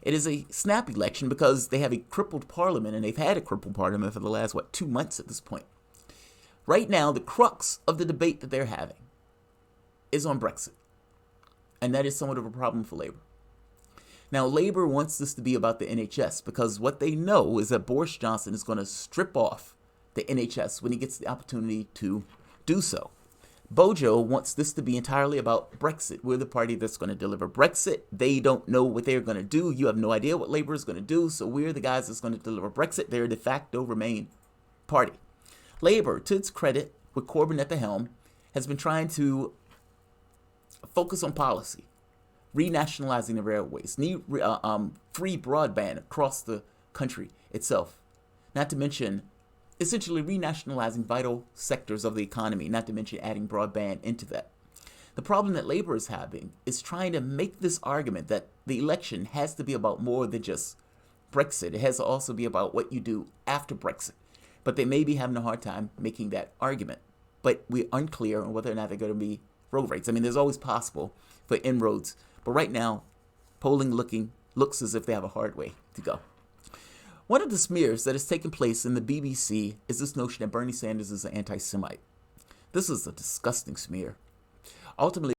It is a snap election because they have a crippled parliament, and they've had a crippled parliament for the last, 2 months at this point. Right now, the crux of the debate that they're having is on Brexit. And that is somewhat of a problem for Labour. Now, Labour wants this to be about the NHS because what they know is that Boris Johnson is going to strip off the NHS when he gets the opportunity to do so. Bojo wants this to be entirely about Brexit. We're the party that's going to deliver Brexit. They don't know what they're going to do. You have no idea what Labour is going to do. So we're the guys that's going to deliver Brexit. They're a de facto Remain party. Labour, to its credit, with Corbyn at the helm, has been trying to focus on policy, renationalizing the railways, free broadband across the country itself, not to mention essentially renationalizing vital sectors of the economy, not to mention adding broadband into that. The problem that Labour is having is trying to make this argument that the election has to be about more than just Brexit. It has to also be about what you do after Brexit. But they may be having a hard time making that argument. But we're unclear on whether or not they're going to be road rates. I mean, there's always possible for inroads. But right now, polling looks as if they have a hard way to go. One of the smears that has taken place in the BBC is this notion that Bernie Sanders is an anti-Semite. This is a disgusting smear. Ultimately,